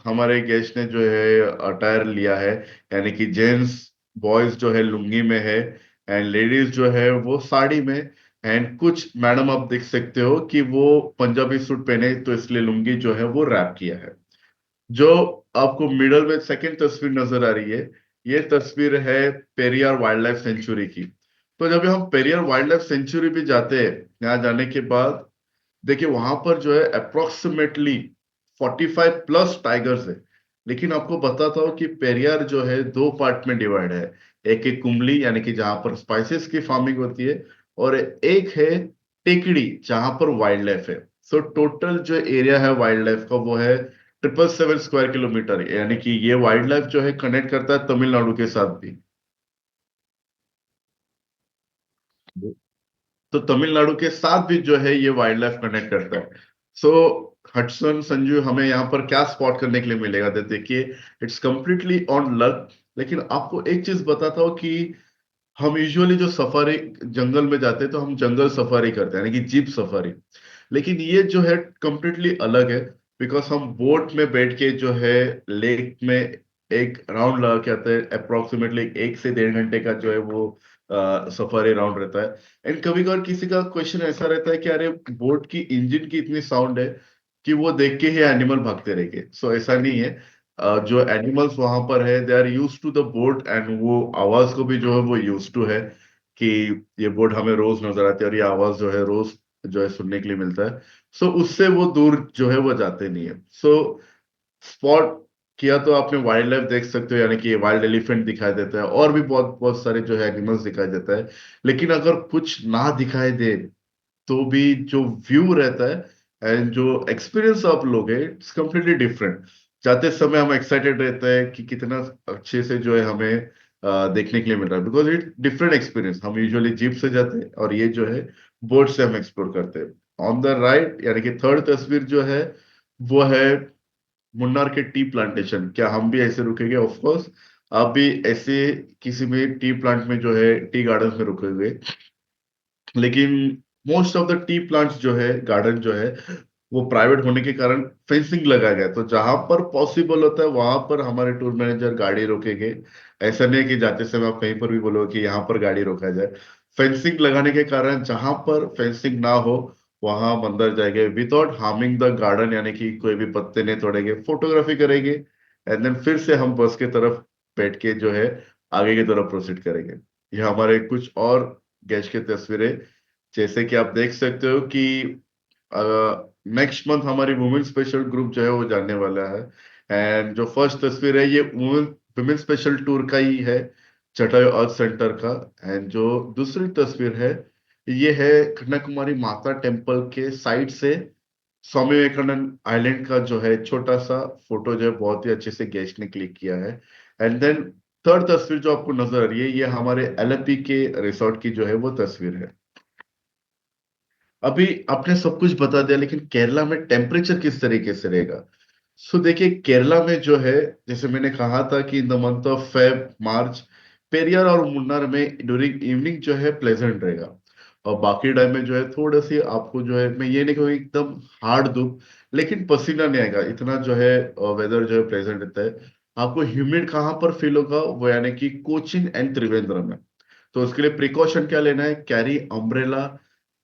हमारे गेस्ट ने जो है अटायर लिया है। यानी कि जेंट्स बॉयज जो है लुंगी में है, एंड लेडीज जो है वो साड़ी में। एंड कुछ मैडम आप देख सकते हो कि वो पंजाबी सूट पहने, तो इसलिए लुंगी जो है वो रैप किया है। जो आपको मिडल में सेकंड तस्वीर नजर आ रही है, ये तस्वीर है पेरियार वाइल्ड लाइफ सेंचुरी की। तो जब हम पेरियार वाइल्ड लाइफ सेंचुरी भी जाते हैं, यहाँ जाने के बाद देखिए वहां पर जो है अप्रोक्सीमेटली 45 प्लस टाइगर्स है। लेकिन आपको बताता हूँ कि पेरियार जो है दो पार्ट में डिवाइड है। एक एक कुमली यानी कि जहां पर स्पाइसेस की फार्मिंग होती है, और एक है टेकड़ी जहां पर वाइल्ड लाइफ है। सो टोटल जो एरिया है वाइल्ड लाइफ का वो है 777 स्क्वायर किलोमीटर। यानी कि ये वाइल्ड लाइफ जो है कनेक्ट करता है तमिलनाडु के साथ भी। तो तमिलनाडु के साथ भी जो है ये वाइल्ड लाइफ कनेक्ट करता है। सो हटसन संजू, हमें यहाँ पर क्या स्पॉट करने के लिए मिलेगा? देखिए, इट्स कंप्लीटली ऑन लक। लेकिन आपको एक चीज बताता हूँ कि हम यूजुअली जो सफारी जंगल में जाते हैं तो हम जंगल सफारी करते हैं, यानी कि जीप सफारी। लेकिन ये जो है कंप्लीटली अलग है। बिकॉज हम बोट में बैठ के जो है लेक में एक राउंड लगा के आते हैं। अप्रोक्सीमेटली 1 से 1.5 घंटे का जो है वो सफारी राउंड रहता है। एंड कभी कभार किसी का क्वेश्चन ऐसा रहता है कि अरे, बोट की इंजन की इतनी साउंड है कि वो देख के ही एनिमल भागते रहेंगे। सो ऐसा नहीं है। जो एनिमल्स वहां पर है they are use to the boat, and वो आवाज को भी जो है वो यूज टू है कि ये बोट हमें रोज नजर आती है और ये आवाज जो है रोज जो है सुनने के लिए मिलता है। सो उससे वो दूर जो है वो जाते नहीं है। सो स्पॉट किया तो आपने वाइल्ड लाइफ देख सकते हो, यानी कि वाइल्ड एलिफेंट दिखाई देता है और भी बहुत बहुत सारे जो है एनिमल्स दिखाई देता है। लेकिन अगर कुछ ना दिखाई दे तो भी जो व्यू रहता है एंड जो एक्सपीरियंस आप लोगे, इट्स कम्प्लीटली डिफरेंट। जाते समय हम एक्साइटेड रहते हैं कि कितना अच्छे से जो है हमें देखने के लिए मिल रहा है, बिकॉज इट डिफरेंट एक्सपीरियंस। हम यूजुअली जीप से जाते हैं और ये जो है बोट से हम एक्सप्लोर करते हैं। ऑन द राइट यानी कि थर्ड तस्वीर जो है वो है मुन्नार के टी प्लांटेशन। क्या हम भी ऐसे रुकेंगे? ऑफ कोर्स आप भी ऐसे किसी भी टी प्लांट में जो है टी गार्डन में रुकेंगे। लेकिन most of the T plants जो है गार्डन जो है वो प्राइवेट होने के कारण फेंसिंग लगाया गया है। तो जहां पर पॉसिबल होता है वहां पर हमारे टूर मैनेजर गाड़ी रोकेंगे। ऐसा नहीं है कि जाते समय आप कहीं पर भी बोलो कि यहाँ पर गाड़ी रोका जाए। फेंसिंग लगाने के कारण जहां पर फेंसिंग ना हो वहां हम अंदर जाएंगे विदाउट हार्मिंग द गार्डन, यानी कि कोई भी पत्ते नहीं तोड़ेंगे, फोटोग्राफी करेंगे। एंड देन फिर से हम बस की तरफ बैठ के जो है आगे की तरफ प्रोसीड करेंगे। ये हमारे कुछ और गेस्ट की तस्वीरें। जैसे कि आप देख सकते हो कि नेक्स्ट मंथ हमारी वुमेन स्पेशल ग्रुप जो है वो जाने वाला है। एंड जो फर्स्ट तस्वीर है ये वुमेन वुमेन स्पेशल टूर का ही है, चटाई अर्थ सेंटर का। एंड जो दूसरी तस्वीर है ये है कन्याकुमारी माता टेम्पल के साइड से स्वामी विवेकानंद आइलैंड का जो है छोटा सा फोटो जो है बहुत ही अच्छे से गेस्ट ने क्लिक किया है। एंड देन थर्ड तस्वीर जो आपको नजर आ रही है ये हमारे एलपी के रिसोर्ट की जो है वो तस्वीर है। अभी आपने सब कुछ बता दिया, लेकिन केरला में टेम्परेचर किस तरीके से रहेगा? सो देखिए, केरला में जो है जैसे मैंने कहा था कि in the month of Feb March Periyar और मुन्नार में ड्यूरिंग इवनिंग जो है प्लेजेंट रहेगा। और बाकी टाइम में जो है थोड़ा सी आपको जो है, मैं ये नहीं कहूँगा एकदम हार्ड धूप, लेकिन पसीना नहीं आएगा इतना जो है वेदर जो है प्लेजेंट रहता है। आपको ह्यूमिड कहाँ पर फील होगा? वो यानी कि कोचिन एंड त्रिवेंद्रम में। तो उसके लिए प्रिकॉशन क्या लेना है? कैरी अम्ब्रेला,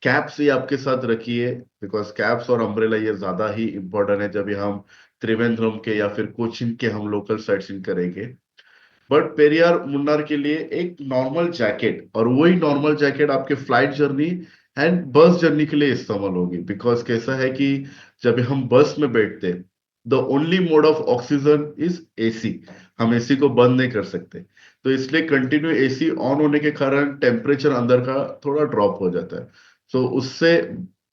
कैप्स ही आपके साथ रखिए। बिकॉज कैप्स और अम्ब्रेला ये ज्यादा ही इंपॉर्टेंट है जब हम त्रिवेंद्रम के या फिर कोचिन के हम लोकल साइट सीइंग करेंगे। बट पेरियार मुन्नार के लिए एक नॉर्मल जैकेट, और वही नॉर्मल जैकेट आपके flight journey and bus journey के लिए इस्तेमाल होगी। बिकॉज कैसा है कि जब हम बस में बैठते हैं, the only mode of oxygen is AC. हम एसी को बंद नहीं कर सकते, तो इसलिए कंटिन्यू एसी ऑन होने के कारण टेम्परेचर अंदर का थोड़ा ड्रॉप हो जाता है। तो उससे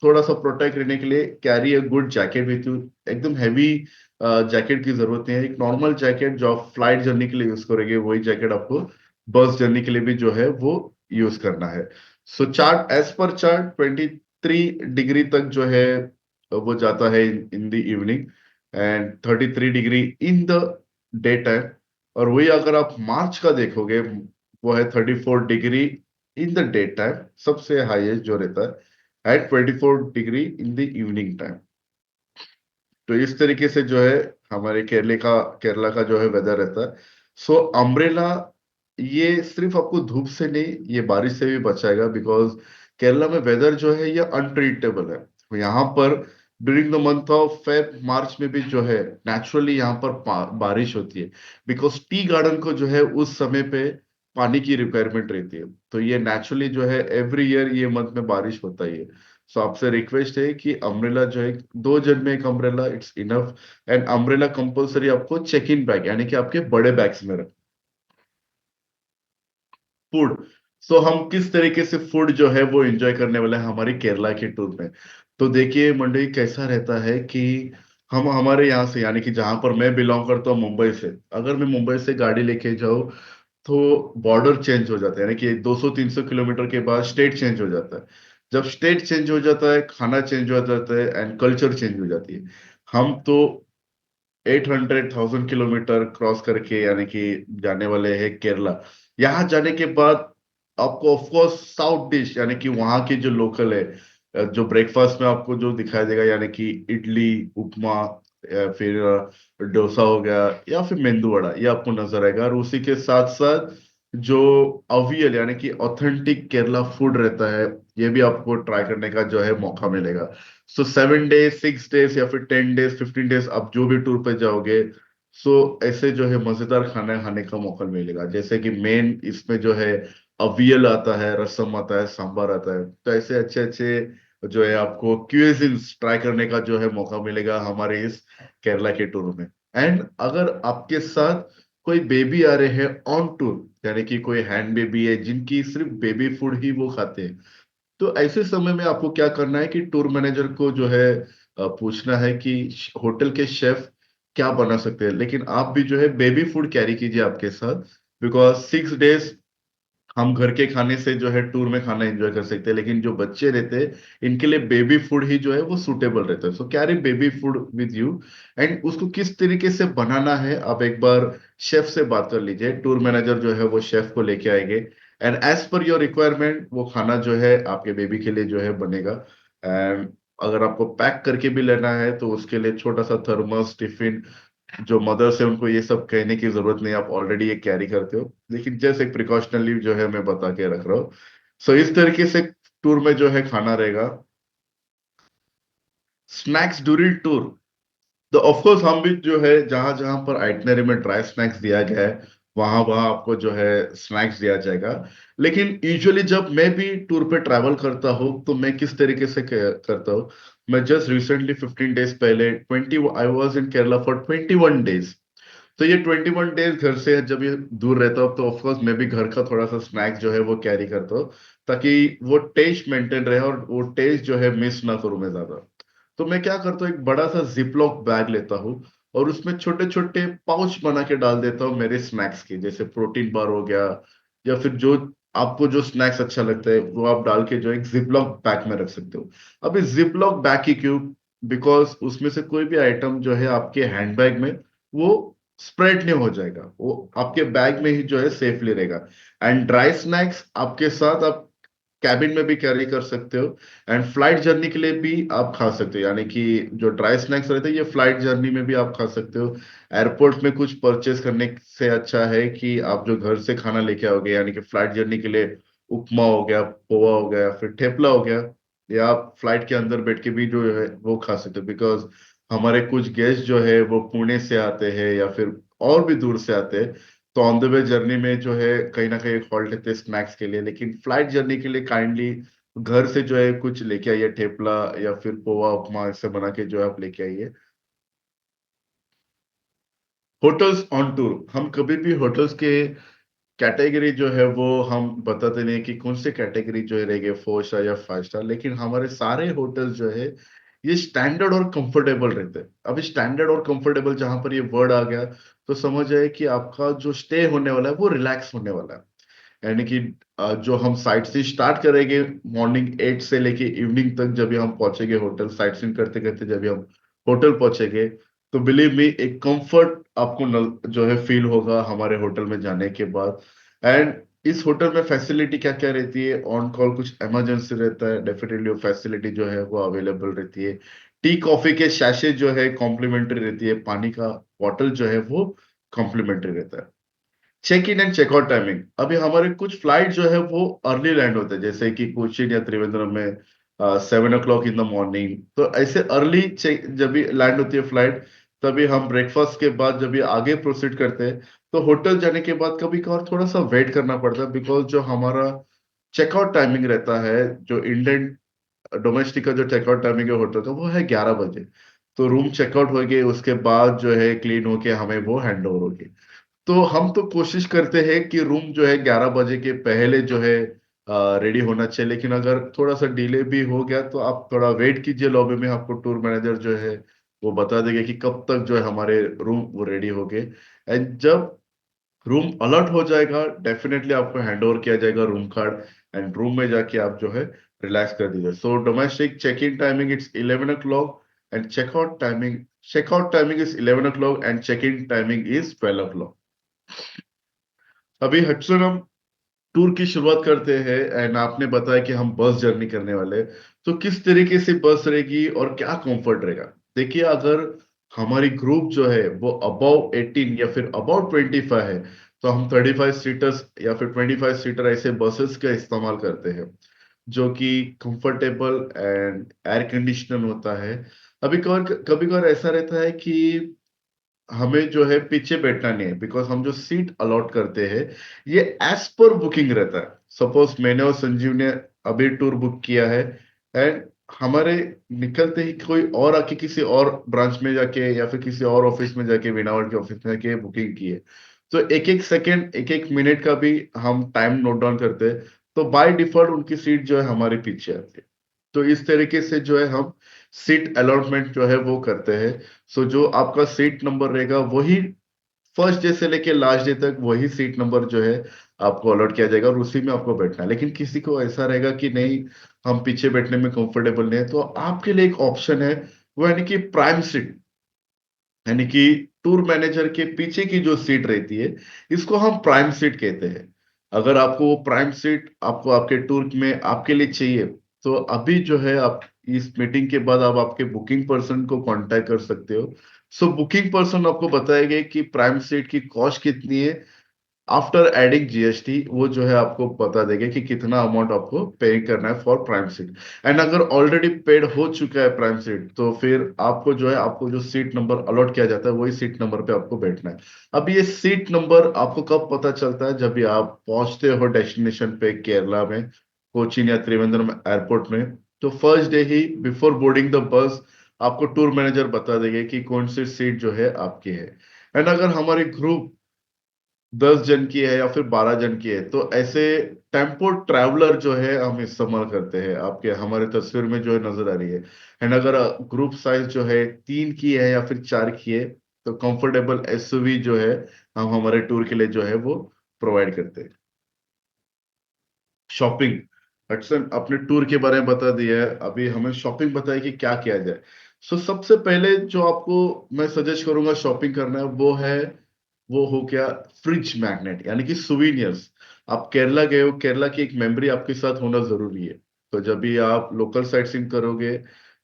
थोड़ा सा प्रोटेक्ट रहने के लिए carry a good jacket with you. एकदम हैवी जैकेट की जरूरत नहीं है। एक नॉर्मल जैकेट जो आप फ्लाइट जर्नी के लिए यूज करेंगे, वही जैकेट आपको बस जर्नी के लिए भी जो है वो यूज करना है। So chart, as per chart 23 degree तक जो है वो जाता है in the evening, and 33 degree in the day time. और वही अगर आप मार्च का देखोगे, वो है 34 degree in the day time, सबसे हाईएस्ट जो रहता है, at 24 degree in the evening time. तो इस तरीके से जो है हमारे केरला का जो है वेदर रहता है। सो अम्ब्रेला ये सिर्फ आपको धूप से नहीं, ये बारिश से भी बचाएगा। बिकॉज केरला में वेदर जो है ये अनप्रिडिक्टेबल है। तो यहाँ पर during the month of Feb March में भी जो है नेचुरली यहाँ पर बारिश होती है। बिकॉज टी गार्डन को जो है उस समय पे पानी की रिक्वायरमेंट रहती है। तो ये नेचुरली जो है एवरी ईयर ये मंथ में बारिश होता ही है। सो आपसे रिक्वेस्ट है कि अम्ब्रेला जो है, 2 जन में एक umbrella it's enough. And umbrella compulsory आपको चेक इन बैग यानी कि आपके बड़े बैग्स में रख। फूड, सो हम किस तरीके से फूड जो है वो एंजॉय करने वाले हैं हमारी केरला के टूर में। तो देखिए मंडई, कैसा रहता है कि हम हमारे यहाँ से, यानी कि जहां पर मैं बिलोंग करता हूँ मुंबई से, अगर मैं मुंबई से गाड़ी लेके जाऊँ तो बॉर्डर चेंज हो जाता है। यानी कि 200-300 किलोमीटर के बाद स्टेट चेंज हो जाता है। जब स्टेट चेंज हो जाता है, खाना चेंज हो जाता है एंड कल्चर चेंज हो जाती है। हम तो 800,000 किलोमीटर क्रॉस करके यानी कि जाने वाले हैं केरला। यहाँ जाने के बाद आपको ऑफकोर्स साउथ डिश यानी कि वहाँ की जो लोकल है, जो ब्रेकफास्ट में आपको जो दिखाई देगा, यानी कि इडली, उपमा, या फिर डोसा हो गया, या फिर मेंदू वड़ा, ये आपको नजर आएगा। और उसी के साथ साथ जो अवियल यानी कि ऑथेंटिक केरला फूड रहता है, ये भी आपको ट्राई करने का जो है मौका मिलेगा। सो 7 डेज, 6 डेज, या फिर 10 डेज, 15 डेज, आप जो भी टूर पे जाओगे, सो ऐसे जो है मजेदार खाना खाने का मौका मिलेगा। जैसे कि मेन इसमें जो है अवियल आता है, रसम आता है, सांबर आता है। तो ऐसे अच्छे अच्छे जो है आपको क्यूजिन्स ट्राई करने का जो है मौका मिलेगा हमारे इस केरला के टूर में। एंड अगर आपके साथ कोई बेबी आ रहे हैं ऑन टूर, यानी कि कोई हैंड बेबी है जिनकी सिर्फ बेबी फूड ही वो खाते हैं, तो ऐसे समय में आपको क्या करना है कि टूर मैनेजर को जो है पूछना है कि होटल के शेफ क्या बना सकते हैं। लेकिन आप भी जो है बेबी फूड कैरी कीजिए आपके साथ। बिकॉज 6 डेज हम घर के खाने से जो है टूर में खाना एंजॉय कर सकते हैं, लेकिन जो बच्चे रहते हैं इनके लिए बेबी फूड ही जो है वो सूटेबल रहता है। So carry baby food with you. And उसको किस तरीके से बनाना है, आप एक बार शेफ से बात कर लीजिए। टूर मैनेजर जो है वो शेफ को लेके आएंगे, and as per your requirement वो खाना जो है आपके बेबी के लिए जो है बनेगा। एंड अगर आपको पैक करके भी लेना है तो उसके लिए छोटा सा थर्मस टिफिन, जो मदर्स है उनको ये सब कहने की जरूरत नहीं, आप ऑलरेडी ये कैरी करते हो, लेकिन जैसे एक प्रिकॉशनली जो है मैं बता के रख रहा हूँ। सो इस तरीके से टूर में जो है खाना रहेगा। स्नैक्स ड्यूरिंग टूर, तो ऑफ कोर्स हम भी जो है जहां जहां पर आइटनरी में ड्राई स्नैक्स दिया गया है, वहां वहां आपको जो है स्नैक्स दिया जाएगा। लेकिन यूजुअली जब मैं भी टूर पे ट्रैवल करता हूँ तो मैं किस तरीके से करता हूँ। मैं जस्ट रिसेंटली 15 डेज पहले 20 I was in Kerala for 21 days. तो ये 21 डेज घर से जब ये दूर रहता हूँ, तो ऑफकोर्स मैं भी घर का थोड़ा सा स्नैक्स जो है वो कैरी करता हूँ, ताकि वो टेस्ट मेंटेन रहे और वो टेस्ट जो है मिस ना करूं मैं ज्यादा। तो मैं क्या करता हूँ, एक बड़ा सा जिपलॉक बैग लेता हूँ और उसमें छोटे छोटे पाउच बना के डाल देता हूँ मेरे स्नैक्स के, जैसे प्रोटीन बार हो गया, या फिर जो आपको जो स्नैक्स अच्छा लगता है वो आप डाल के जो एक जिपलॉक बैग में रख सकते हो। अब इस जिपलॉक बैग की क्यों? बिकॉज उसमें से कोई भी आइटम जो है आपके हैंडबैग में वो स्प्रेड नहीं हो जाएगा, वो आपके बैग में ही जो है सेफली रहेगा। एंड ड्राई स्नैक्स आपके साथ आप कैबिन में भी कैरी कर सकते हो, एंड फ्लाइट जर्नी के लिए भी आप खा सकते हो। यानी कि जो ड्राई स्नैक्स रहते हैं ये फ्लाइट जर्नी में भी आप खा सकते हो। एयरपोर्ट में कुछ परचेस करने से अच्छा है कि आप जो घर से खाना लेके आओगे, यानी कि फ्लाइट जर्नी के लिए उपमा हो गया, पोहा हो गया, फिर ठेपला हो गया, या आप फ्लाइट के अंदर बैठ के भी जो है वो खा सकते हो। बिकॉज हमारे कुछ गेस्ट जो है वो पुणे से आते हैं या फिर और भी दूर से आते हैं, तो ऑन द वे जर्नी में जो है कहीं ना कहीं एक हॉल्ट लेते हैं स्नैक्स के लिए, लेकिन फ्लाइट जर्नी के लिए काइंडली घर से जो है कुछ लेके आइए, ठेपला या फिर पोहा उपमा ऐसे बना के जो है आप लेके आइए। होटल्स ऑन टूर, हम कभी भी होटल्स के कैटेगरी जो है वो हम बताते नहीं कि कौन से कैटेगरी जो है रहेंगे, 4 स्टार या 5 स्टार, लेकिन हमारे सारे होटल जो है ये स्टैंडर्ड और कंफर्टेबल रहते हैं। अभी स्टैंडर्ड और कंफर्टेबल जहां पर ये वर्ड आ गया तो समझ जाए कि आपका जो स्टे होने वाला है वो रिलैक्स होने वाला है। यानी कि जो हम साइट से स्टार्ट करेंगे मॉर्निंग 8 से लेके इवनिंग तक, जब भी हम पहुंचेंगे होटल, साइट सीइंग करते करते जब भी हम होटल पहुंचेंगे, तो बिलीव मी एक कंफर्ट आपको जो है फील होगा हमारे होटल में जाने के बाद। एंड इस होटल में फैसिलिटी क्या क्या रहती है, ऑन कॉल कुछ इमरजेंसी रहता है, डेफिनेटली वो फैसिलिटी जो है वो अवेलेबल रहती है। टी कॉफी के सैशे जो है कॉम्प्लीमेंट्री रहती है, पानी का बॉटल जो है वो कॉम्प्लीमेंट्री रहता है। Check in and checkout timing, अभी हमारे कुछ फ्लाइट जो है वो अर्ली लैंड होते हैं, जैसे कि कोचीन या त्रिवेंद्रम में 7 o'clock इन द मॉर्निंग। तो ऐसे अर्ली चेक जब भी लैंड होती है फ्लाइट, तभी हम ब्रेकफास्ट के बाद जब भी आगे प्रोसीड करते हैं, तो होटल जाने के बाद कभी कभार थोड़ा सा वेट करना पड़ता है, बिकॉज जो हमारा चेकआउट टाइमिंग रहता है, जो इंडियन डोमेस्टिक का जो चेकआउट टाइमिंग है होटल का वो है 11 बजे। तो रूम चेकआउट हो गए उसके बाद जो है क्लीन होके हमें वो हैंड ओवर होगी। तो हम तो कोशिश करते हैं कि रूम जो है 11 बजे के पहले जो है रेडी होना चाहिए, लेकिन अगर थोड़ा सा डिले भी हो गया तो आप थोड़ा वेट कीजिए लॉबी में, आपको टूर मैनेजर जो है वो बता देंगे कि कब तक जो है हमारे रूम वो रेडी हो गए। एंड जब रूम अलर्ट हो जाएगा डेफिनेटली आपको हैंड ओवर किया जाएगा रूम कार्ड, एंड रूम में जाके आप जो है रिलैक्स कर दीजिए। So domestic check in timing it's 11 o'clock, and checkout timing is 11 o'clock, and check in timing is 12 o'clock। अभी हटसन हम टूर की शुरुआत करते हैं, एंड आपने बताया कि हम बस जर्नी करने वाले हैं, तो किस तरीके से बस रहेगी और क्या कंफर्ट रहेगा। देखिए, अगर हमारी ग्रुप जो है वो अबाउ 18 या फिर अबाउ 25 है, तो हम 35 सीटर्स या फिर 25 सीटर ऐसे बसेस का इस्तेमाल करते हैं, जो कि कंफर्टेबल एंड एयर कंडीशनर होता है। कभी कभार ऐसा रहता है कि हमें जो है पीछे बैठना नहीं है, बिकॉज हम जो सीट अलॉट करते हैं ये एज पर बुकिंग रहता है। सपोज मैंने और संजीव ने अभी टूर बुक किया है, एंड हमारे निकलते ही कोई और आके किसी और ब्रांच में जाके या फिर किसी और ऑफिस में जाके, बिनावट के ऑफिस में जाके बुकिंग की है, तो एक एक सेकेंड एक एक मिनट का भी हम टाइम नोट डाउन करते हैं, तो बाय डिफॉल्ट उनकी सीट जो है हमारे पीछे आती है। तो इस तरीके से जो है हम सीट अलॉटमेंट जो है वो करते हैं। सो जो आपका सीट नंबर रहेगा वही फर्स्ट डे से लेके लास्ट डे तक वही सीट नंबर जो है आपको अलॉट किया जाएगा और उसी में आपको बैठना है। लेकिन किसी को ऐसा रहेगा कि नहीं, हम पीछे बैठने में कंफर्टेबल नहीं है, तो आपके लिए एक ऑप्शन है, वो यानी कि प्राइम सीट, यानी कि टूर मैनेजर के पीछे की जो सीट रहती है, इसको हम प्राइम सीट कहते हैं। अगर आपको वो प्राइम सीट आपको आपके टूर में आपके लिए चाहिए, तो अभी जो है आप इस मीटिंग के बाद आप आपके बुकिंग पर्सन को कांटेक्ट कर सकते हो। सो बुकिंग पर्सन आपको बताएंगे कि प्राइम सीट की कॉस्ट कितनी है, आफ्टर एडिंग जीएसटी वो जो है आपको बता देंगे कि कितना अमाउंट आपको पे करना है फॉर प्राइम सीट। एंड अगर ऑलरेडी पेड हो चुका है प्राइम सीट, तो फिर आपको जो है आपको जो सीट नंबर अलॉट किया जाता है वही सीट नंबर पे आपको बैठना है। अब ये सीट नंबर आपको कब पता चलता है, जब भी आप पहुंचते हो डेस्टिनेशन पे केरला में, कोचीन या त्रिवेंद्रम एयरपोर्ट में, तो first day he before boarding the bus आपको टूर मैनेजर बता देंगे कि कौन सी सीट जो है आपकी है। एंड अगर हमारी ग्रुप 10 जन की है या फिर 12 जन की है, तो ऐसे टेम्पो ट्रैवलर जो है हम इस्तेमाल करते हैं, आपके हमारे तस्वीर में जो है नजर आ रही है। एंड अगर ग्रुप साइज जो है 3 की है या फिर 4 की है, तो कंफर्टेबल एसयूवी जो है हम हमारे टूर के लिए जो है वो प्रोवाइड करते हैं। शॉपिंग, हटसन अपने टूर के बारे में बता दिया है, अभी हमें शॉपिंग बताइए कि क्या किया जाए। सबसे पहले जो आपको मैं सजेस्ट करूंगा शॉपिंग करना है वो हो गया फ्रिज मैग्नेट, यानी कि सुवीनियर्स। आप केरला गए हो, केरला की एक मेमोरी आपके साथ होना जरूरी है। तो जब भी आप लोकल साइट सीइंग करोगे,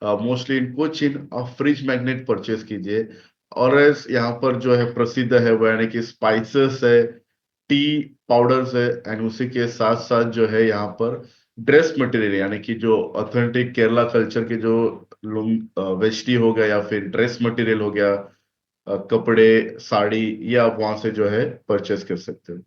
मोस्टली इन कोचिन, आप फ्रिज मैग्नेट परचेज कीजिए। और यहाँ पर जो है प्रसिद्ध है वो यानी कि स्पाइसेस है, टी पाउडर्स है, एंड उसी के साथ साथ जो है यहाँ पर ड्रेस मटेरियल, यानी कि जो ऑथेंटिक केरला कल्चर के जो लुंग वेस्टी हो गया या फिर ड्रेस मटेरियल हो गया, कपड़े, साड़ी, ये आप वहां से जो है परचेस कर सकते हो।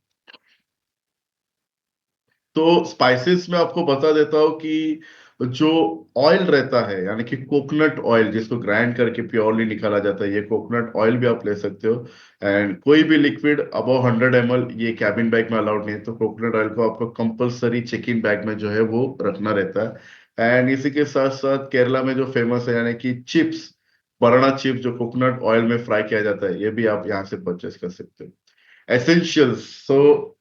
तो स्पाइसेस में आपको बता देता हूँ कि जो ऑयल रहता है, यानी कि कोकोनट ऑयल जिसको ग्राइंड करके प्योरली निकाला जाता है, ये कोकोनट ऑयल भी आप ले सकते हो। एंड कोई भी लिक्विड अबव 100 ml ये कैबिन बैग में अलाउड नहीं है, तो कोकोनट ऑयल को आपको कंपलसरी चेक इन बैग में जो है वो रखना रहता है। एंड इसी के साथ साथ केरला में जो फेमस है, यानी कि चिप्स, बनाना चिप्स जो कोकोनट ऑयल में फ्राई किया जाता है, ये भी आप यहाँ से परचेस कर सकते हो। एसेंशियल्स, सो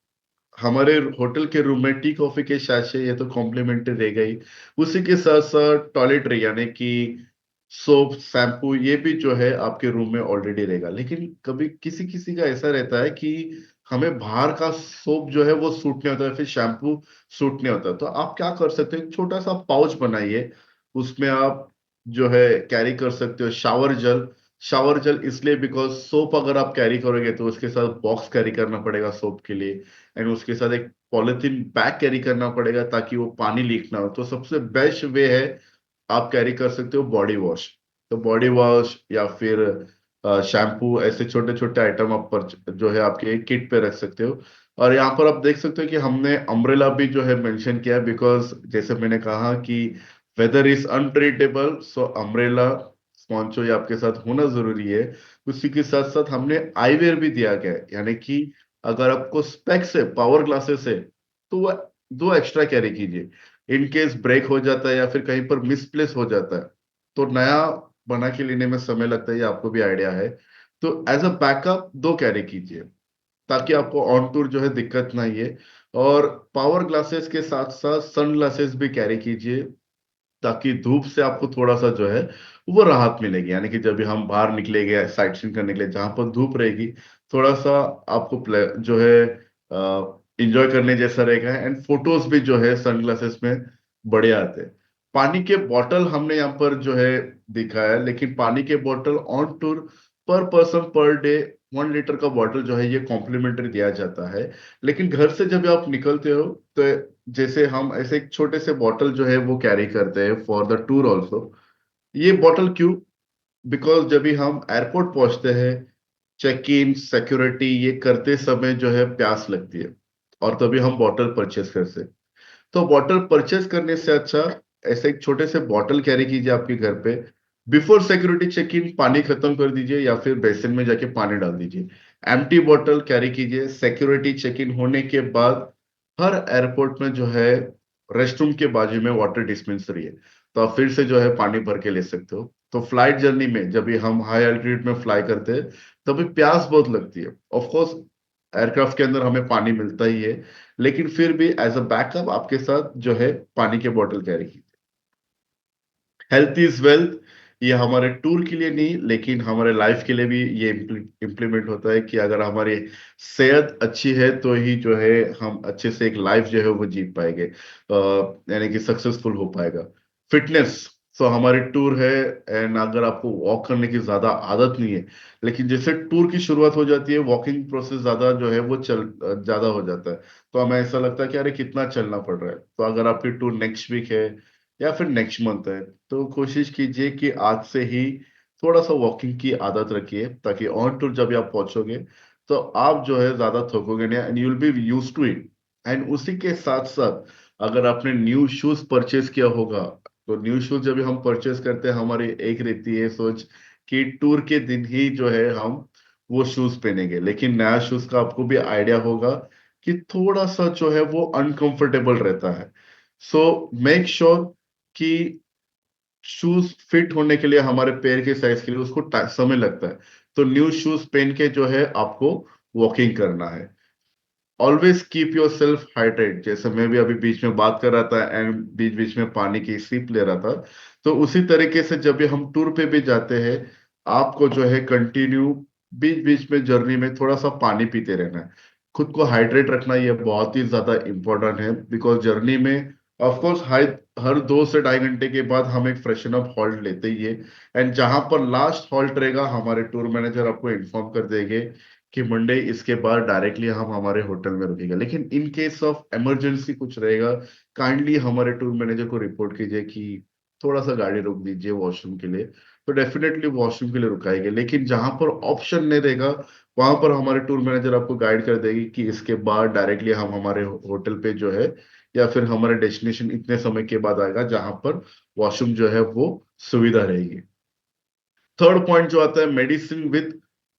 हमारे होटल के रूम में टी कॉफी के सैशे ये तो कॉम्प्लीमेंट्री रहेगा ही। उसी के साथ साथ टॉयलेटरी, यानी कि सोप, शैम्पू, ये भी जो है आपके रूम में ऑलरेडी रहेगा। लेकिन कभी किसी किसी का ऐसा रहता है कि हमें बाहर का सोप जो है वो सूट नहीं होता है, फिर शैम्पू सूट नहीं होता, तो आप क्या कर सकते हो, एक छोटा सा पाउच बनाइए, उसमें आप जो है कैरी कर सकते हो शावर जल। शावर जल इसलिए बिकॉज सोप अगर आप कैरी करोगे तो उसके साथ बॉक्स कैरी करना पड़ेगा सोप के लिए, एंड उसके साथ एक पॉलिथीन बैग कैरी करना पड़ेगा ताकि वो पानी लीक ना हो। तो सबसे बेस्ट वे है, आप कैरी कर सकते हो बॉडी वॉश। तो बॉडी वॉश या फिर शैम्पू, ऐसे छोटे छोटे आइटम आप पर जो है आपके किट पे रख सकते हो। और यहाँ पर आप देख सकते हो कि हमने अम्ब्रेला भी जो है मेंशन किया, बिकॉज जैसे मैंने कहा कि weather is unpredictable, so umbrella poncho ये आपके साथ होना जरूरी है। उसी के साथ साथ हमने आईवेयर भी दिया गया है, यानी कि अगर आपको स्पेक्स है, पावर ग्लासेस है, तो वो दो एक्स्ट्रा कैरी कीजिए। इन केस ब्रेक हो जाता है या फिर कहीं पर मिसप्लेस हो जाता है, तो नया बना के लेने में समय लगता है, ये आपको भी आइडिया है। तो एज अ बैकअप दो कैरी कीजिए, ताकि आपको ऑन टूर जो है दिक्कत ना आइए। और पावर ग्लासेस के साथ साथ सन ग्लासेस भी कैरी कीजिए, ताकि धूप से आपको थोड़ा सा जो है वो राहत मिलेगी, यानी कि जब भी हम बाहर निकलेंगे साइट सीइंग करने के लिए, जहां पर धूप रहेगी, थोड़ा सा आपको जो है इंजॉय करने जैसा रहेगा। एंड फोटोज भी जो है सनग्लासेस में बढ़िया आते हैं। पानी के बॉटल हमने यहाँ पर जो है दिखाया है, लेकिन पानी के बॉटल ऑन टूर पर पर्सन पर डे 1 लीटर का बॉटल जो है ये कॉम्प्लीमेंट्री दिया जाता है। लेकिन घर से जब आप निकलते हो, तो जैसे हम ऐसे एक छोटे से बॉटल जो है वो कैरी करते हैं फॉर द टूर ऑल्सो। ये बॉटल क्यों? बिकॉज जब भी हम एयरपोर्ट पहुंचते हैं, चेक इन, सिक्योरिटी ये करते समय जो है प्यास लगती है, और तभी हम बॉटल परचेस करते हैं। तो बॉटल परचेस करने से अच्छा ऐसे एक छोटे से बॉटल कैरी कीजिए आपके घर पे। बिफोर सिक्योरिटी चेक इन पानी खत्म कर दीजिए, या फिर बेसिन में जाके पानी डाल दीजिए। एम्प्टी बॉटल कैरी कीजिए। सिक्योरिटी चेक इन होने के बाद हर एयरपोर्ट में जो है रेस्टरूम के बाजू में वाटर डिस्पेंसरी है, तो आप फिर से जो है पानी भर के ले सकते हो। तो फ्लाइट जर्नी में जब भी हम हाई एल्टीट्यूड में फ्लाई करते हैं, तभी प्यास बहुत लगती है। ऑफ कोर्स एयरक्राफ्ट के अंदर हमें पानी मिलता ही है, लेकिन फिर भी एज अ बैकअप आपके साथ जो है पानी के बोतल कैरी कीजिए। हेल्थ इज वेल्थ, ये हमारे टूर के लिए नहीं, लेकिन हमारे लाइफ के लिए भी ये इम्प्लीमेंट होता है कि अगर हमारी सेहत अच्छी है तो ही जो है हम अच्छे से एक लाइफ जो है वो जी पाएंगे, यानी कि सक्सेसफुल हो पाएगा। फिटनेस, सो हमारी टूर है, एंड अगर आपको वॉक करने की ज्यादा आदत नहीं है, लेकिन जैसे टूर की शुरुआत हो जाती है, वॉकिंग प्रोसेस ज्यादा जो है वो ज्यादा हो जाता है, तो हमें ऐसा लगता है कि अरे कितना चलना पड़ रहा है। तो अगर आपकी टूर नेक्स्ट वीक है या फिर नेक्स्ट मंथ है, तो कोशिश कीजिए कि आज से ही थोड़ा सा वॉकिंग की आदत रखिए, ताकि ऑन टूर जब आप पहुंचोगे तो आप जो है ज्यादा थकोगे नहीं, and you will be use to it. And उसी के साथ साथ अगर आपने न्यू शूज परचेज किया होगा, तो न्यू शूज जब हम परचेज करते हैं, हमारी एक रहती है सोच कि टूर के दिन ही जो है हम वो शूज पहनेंगे, लेकिन नया शूज का आपको भी आइडिया होगा कि थोड़ा सा जो है वो अनकंफर्टेबल रहता है। सो मेक श्योर कि शूज फिट होने के लिए, हमारे पैर के साइज के लिए उसको समय लगता है, तो न्यू शूज पहन के जो है आपको वॉकिंग करना है। Always keep your self hydrate, जैसे मैं भी अभी बीच में बात कर रहा था एंड बीच बीच में पानी की सिप ले रहा था, तो उसी तरीके से जब भी हम टूर पे भी जाते हैं, आपको जो है कंटिन्यू बीच बीच में जर्नी में थोड़ा सा पानी पीते रहना है। खुद को हाइड्रेट रखना ये बहुत ही ज्यादा इंपॉर्टेंट है, बिकॉज जर्नी में ऑफ कोर्स हर 2 से ढाई घंटे के बाद हम एक फ्रेशन अप हॉल्ट लेते ही है। एंड जहां पर लास्ट हॉल्ट रहेगा, हमारे टूर मैनेजर आपको इन्फॉर्म कर देंगे कि मंडे इसके बाद डायरेक्टली हम हमारे होटल में रुकेंगे। लेकिन इन केस ऑफ इमरजेंसी कुछ रहेगा, काइंडली हमारे टूर मैनेजर को रिपोर्ट कीजिए कि थोड़ा सा गाड़ी रोक दीजिए वॉशरूम के लिए, तो डेफिनेटली वॉशरूम के लिए रुकाएंगे। लेकिन जहां पर ऑप्शन नहीं रहेगा, वहां पर हमारे टूर मैनेजर आपको गाइड कर देगी कि इसके बाद डायरेक्टली हम हमारे होटल पे जो है या फिर हमारे डेस्टिनेशन इतने समय के बाद आएगा जहां पर वॉशरूम जो है वो सुविधा रहेगी। थर्ड पॉइंट जो आता है, मेडिसिन विद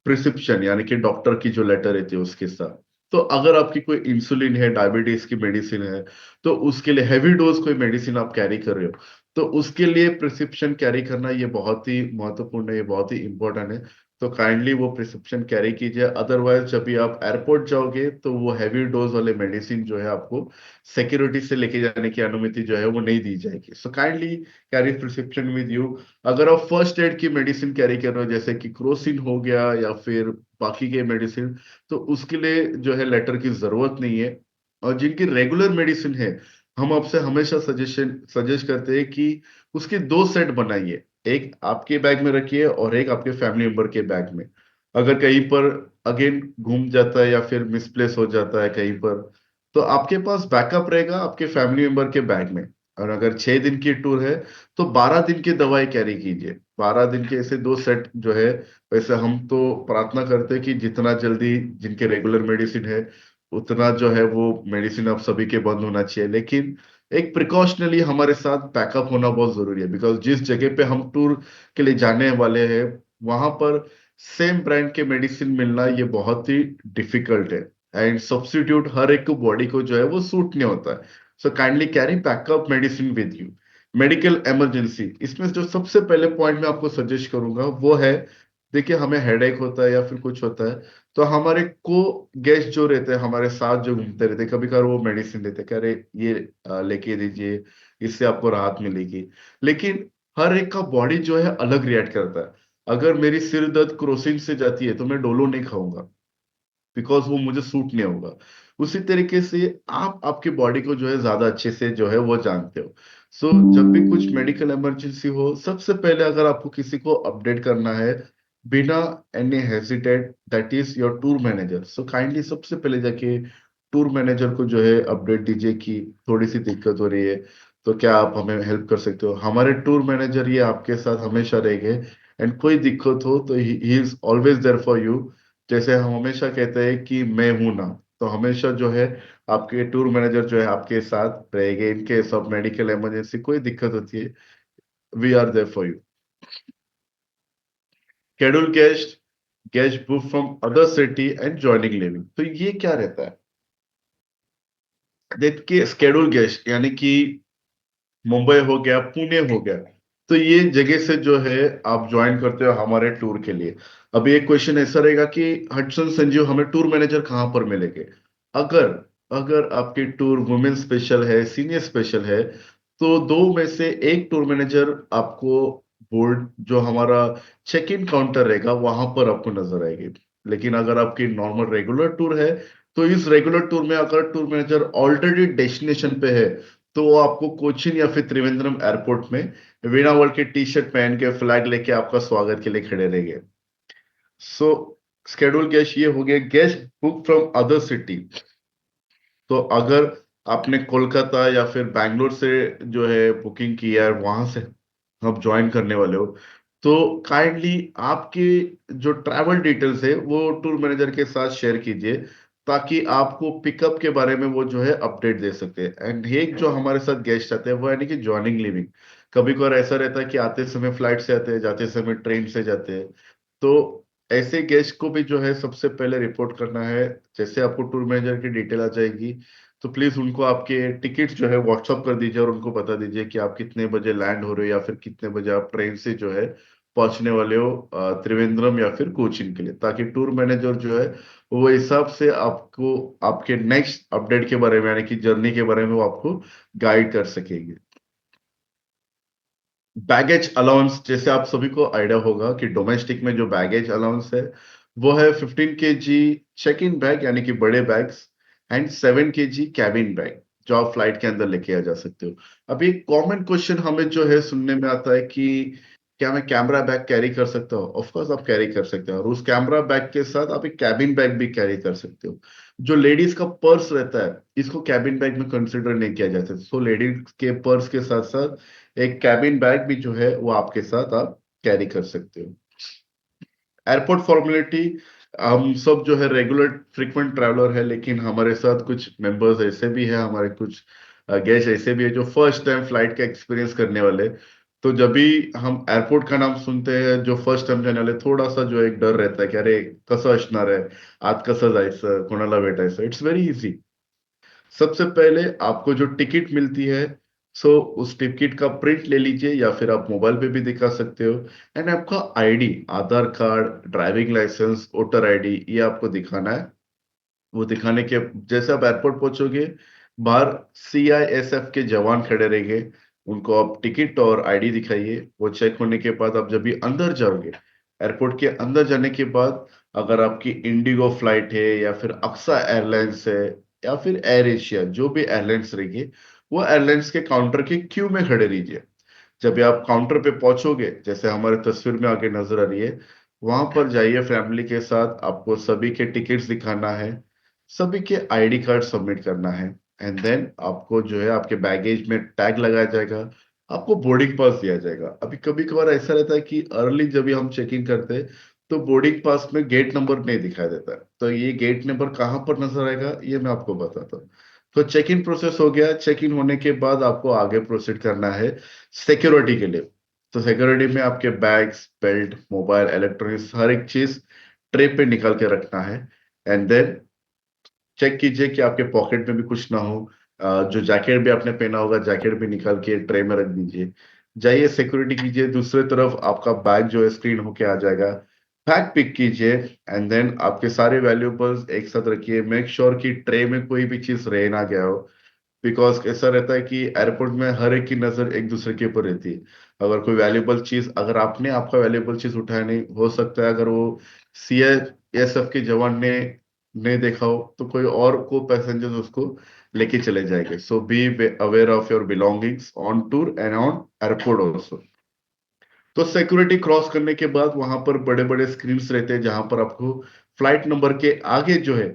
प्रिस्क्रिप्शन, यानी कि डॉक्टर की जो लेटर रहती है उसके साथ। तो अगर आपकी कोई इंसुलिन है, डायबिटीज की मेडिसिन है, तो उसके लिए हैवी डोज कोई मेडिसिन आप कैरी कर रहे हो, तो उसके लिए प्रिस्क्रिप्शन कैरी करना ये बहुत ही महत्वपूर्ण है, ये बहुत ही इंपॉर्टेंट है। तो काइंडली वो प्रिस्क्रिप्शन कैरी कीजिए, अदरवाइज जब भी आप एयरपोर्ट जाओगे तो वो हैवी डोज वाले मेडिसिन जो है आपको सिक्योरिटी से लेके जाने की अनुमति जो है वो नहीं दी जाएगी। So kindly carry prescription with you. अगर आप फर्स्ट एड की मेडिसिन कैरी कर रहे हो, जैसे कि क्रोसिन हो गया या फिर बाकी के मेडिसिन, तो उसके लिए जो है लेटर की जरूरत नहीं है। और जिनकी रेगुलर मेडिसिन है, हम आपसे हमेशा सजेस्ट करते हैं कि उसकी दो सेट बनाइए, एक आपके बैग में रखिए और एक आपके फैमिली मेंबर के बैग में। अगर कहीं पर अगेन घूम जाता है या फिर मिसप्लेस हो जाता है कहीं पर, तो आपके पास बैकअप रहेगा आपके फैमिली मेंबर के बैग में। और अगर 6 दिन की टूर है, तो 12 दिन की दवाई कैरी कीजिए, 12 दिन के ऐसे दो सेट जो है। वैसे हम तो प्रार्थना करते हैं कि जितना जल्दी जिनके रेगुलर मेडिसिन है उतना जो है वो मेडिसिन आप सभी के बंद होना चाहिए, लेकिन एक प्रिकॉशनली हमारे साथ बैकअप होना बहुत जरूरी है। बिकॉज जिस जगह पे हम टूर के लिए जाने वाले हैं, वहां पर सेम ब्रांड के मेडिसिन मिलना ये बहुत ही डिफिकल्ट है। एंड सब्स्टिट्यूट हर एक बॉडी को जो है वो सूट नहीं होता है। So kindly carry backup medicine with you. Medical emergency, इसमें जो सबसे पहले पॉइंट मैं आपको सजेस्ट करूंगा वो है, देखिए हमें हेडेक होता है या फिर कुछ होता है, तो हमारे को गेस्ट जो रहते हैं हमारे साथ जो घूमते रहते हैं, कभी कभार वो मेडिसिन देते हैं, कह रहे ये लेके दीजिए, इससे आपको राहत मिलेगी। लेकिन हर एक का बॉडी जो है अलग रिएक्ट करता है। अगर मेरी सिर दर्द क्रोसिन से जाती है तो मैं डोलो नहीं खाऊंगा, बिकॉज वो मुझे सूट नहीं होगा। उसी तरीके से आप आपके बॉडी को जो है ज्यादा अच्छे से जो है वो जानते हो। सो जब भी कुछ मेडिकल इमरजेंसी हो, सबसे पहले अगर आपको किसी को अपडेट करना है बिना any hesitate, that is your tour manager. So kindly सबसे पहले जाके टूर मैनेजर को जो है अपडेट दीजिए कि थोड़ी सी दिक्कत हो रही है, तो क्या आप हमें हेल्प कर सकते हो। हमारे टूर मैनेजर ये आपके साथ हमेशा रहेंगे, एंड कोई दिक्कत हो तो he is always there for you. जैसे हम हमेशा कहते हैं कि मैं हूं ना, तो हमेशा जो है आपके टूर मैनेजर जो है आपके साथ रहेंगे। In case of medical emergency कोई दिक्कत होती है, we are there for you. Schedule guest, guest book from other city and joining living, तो ये क्या रहता है? देखिए स्केड्यूल गेस्ट यानी कि मुंबई हो गया, पुणे हो गया, तो ये जगह से जो है आप ज्वाइन करते हो हमारे टूर के लिए। अभी एक क्वेश्चन ऐसा रहेगा कि हडसन संजीव हमें टूर मैनेजर कहाँ पर मिलेंगे? अगर अगर आपकी टूर वुमेन स्पेशल है, सीनियर स्पेशल है, तो दो में से एक टूर मैनेजर आपको बोर्ड जो हमारा चेक इन काउंटर रहेगा वहां पर आपको नजर आएगी। लेकिन अगर आपकी नॉर्मल रेगुलर टूर है, तो इस रेगुलर टूर में अगर टूर मैनेजर ऑलरेडी डेस्टिनेशन पे है, तो वो आपको कोचीन या फिर त्रिवेंद्रम एयरपोर्ट में वीणा वर्ल्ड के टी शर्ट पहन के फ्लैग लेके आपका स्वागत के लिए खड़े रहेंगे। सो स्केड्यूल गेस्ट ये हो गया। Guest book from other city, तो अगर आपने कोलकाता या फिर बैंगलोर से जो है बुकिंग की है, वहां से आप ज्वाइन करने वाले हो, तो काइंडली आपके जो ट्रैवल डिटेल्स है वो टूर मैनेजर के साथ शेयर कीजिए, ताकि आपको पिकअप के बारे में वो जो है अपडेट दे सके। एंड एक जो हमारे साथ गेस्ट आते हैं वो यानी कि ज्वाइनिंग लिविंग, कभी कभार ऐसा रहता है कि आते समय फ्लाइट से आते हैं, जाते समय ट्रेन से जाते हैं, तो ऐसे गेस्ट को भी जो है सबसे पहले रिपोर्ट करना है। जैसे आपको टूर मैनेजर की डिटेल आ जाएगी, तो प्लीज उनको आपके टिकट जो है व्हाट्सअप कर दीजिए और उनको बता दीजिए कि आप कितने बजे लैंड हो रहे हो या फिर कितने बजे आप ट्रेन से जो है पहुंचने वाले हो त्रिवेंद्रम या फिर कोचीन के लिए, ताकि टूर मैनेजर जो है वो हिसाब से आपको आपके नेक्स्ट अपडेट के बारे में यानी कि जर्नी के बारे में वो आपको गाइड कर सकेंगे। बैगेज अलाउंस, जैसे आप सभी को आइडिया होगा कि डोमेस्टिक में जो बैगेज अलाउंस है वो है 15 kg चेक इन बैग यानी कि बड़े bags, and 7 kg cabin bag जो आप फ्लाइट के अंदर लेके आ जा सकते हो। अभी एक कॉमन क्वेश्चन हमें जो है सुनने में आता है कि क्या मैं कैमरा बैग कैरी कर सकता हूँ? ऑफ कोर्स आप कैरी कर सकते हो, और उस कैमरा बैग के साथ आप एक कैबिन बैग भी कैरी कर सकते हो। जो लेडीज का पर्स रहता है इसको कैबिन बैग में कंसिडर नहीं किया जाता, सो लेडीज के पर्स के साथ साथ एक कैबिन बैग भी जो है वो आपके साथ आप कैरी कर सकते हो। एयरपोर्ट फॉर्मेलिटी, हम सब जो है रेगुलर फ्रीक्वेंट ट्रैवलर है, लेकिन हमारे साथ कुछ मेंबर्स ऐसे भी है, हमारे कुछ गेस्ट ऐसे भी है जो फर्स्ट टाइम फ्लाइट का एक्सपिरियंस करने वाले। तो जब भी हम एयरपोर्ट का नाम सुनते हैं, जो फर्स्ट टाइम जाने वाले, थोड़ा सा जो एक डर रहता है कि अरे कसं असणार है, आत कसं जायचं, कोणाला भेटायचं। It's very easy. सबसे पहले आपको जो टिकट मिलती है, सो उस टिकट का प्रिंट ले लीजिए, या फिर आप मोबाइल पे भी दिखा सकते हो। एंड आपका ID, Aadhaar card, driving licence, voter ID, ये आपको दिखाना है। वो दिखाने के जैसे आप एयरपोर्ट पहुंचोगे, बाहर सीआईएसएफ के जवान खड़े रहेंगे, उनको आप टिकट और आईडी दिखाइए। वो चेक होने के बाद आप जब भी अंदर जाओगे, एयरपोर्ट के अंदर जाने के बाद, अगर आपकी इंडिगो फ्लाइट है या फिर अक्सा एयरलाइंस है या फिर एयर एशिया, जो भी एयरलाइंस रहेगी, वो एयरलाइंस के काउंटर के क्यू में खड़े रहिए। जब भी आप काउंटर पे पहुंचोगे, जैसे हमारे तस्वीर में आगे नजर आ रही है, वहां पर जाइए फैमिली के साथ। आपको सभी के टिकट्स दिखाना है, सभी के आईडी कार्ड सबमिट करना है। एंड देन आपको जो है आपके बैगेज में टैग लगाया जाएगा, आपको बोर्डिंग पास दिया जाएगा। अभी कभी कभार ऐसा रहता है कि अर्ली जब भी हम चेक इन करते हैं, तो बोर्डिंग पास में गेट नंबर नहीं दिखाई देता है। तो ये गेट नंबर कहाँ पर नजर आएगा, ये मैं आपको बताता हूँ। तो चेक इन प्रोसेस हो गया। चेक इन होने के बाद आपको आगे प्रोसीड करना है सिक्योरिटी के लिए। तो सिक्योरिटी में आपके बैग्स, बेल्ट, मोबाइल, इलेक्ट्रॉनिक्स, हर एक चीज ट्रे पे निकाल के रखना है। एंड देन चेक कीजिए कि आपके पॉकेट में भी कुछ ना हो। जो जैकेट भी आपने पहना होगा, जैकेट भी निकाल के ट्रे में रख दीजिए। जाइए सिक्योरिटी कीजिए, दूसरे तरफ आपका बैग जो है स्क्रीन होके आ जाएगा। बैग पिक कीजिए, एंड देन आपके सारे वैल्यूएबल्स एक साथ रखिए। मेक श्योर कि ट्रे में कोई भी चीज रह ना गया हो, बिकॉज ऐसा रहता है कि एयरपोर्ट में हर एक की नजर एक दूसरे के ऊपर रहती है। अगर कोई वैल्यूएबल चीज, अगर आपने आपका वैल्यूएबल चीज उठाया नहीं, हो सकता है अगर वो सीआईएसएफ के जवान ने नहीं देखा हो, तो कोई और को पैसेंजर्स उसको लेके चले जाएंगे। So be aware of your belongings on tour and on airport also. तो सिक्योरिटी क्रॉस करने के बाद वहां पर बड़े बड़े स्क्रीन्स रहते हैं, जहां पर आपको फ्लाइट नंबर के आगे जो है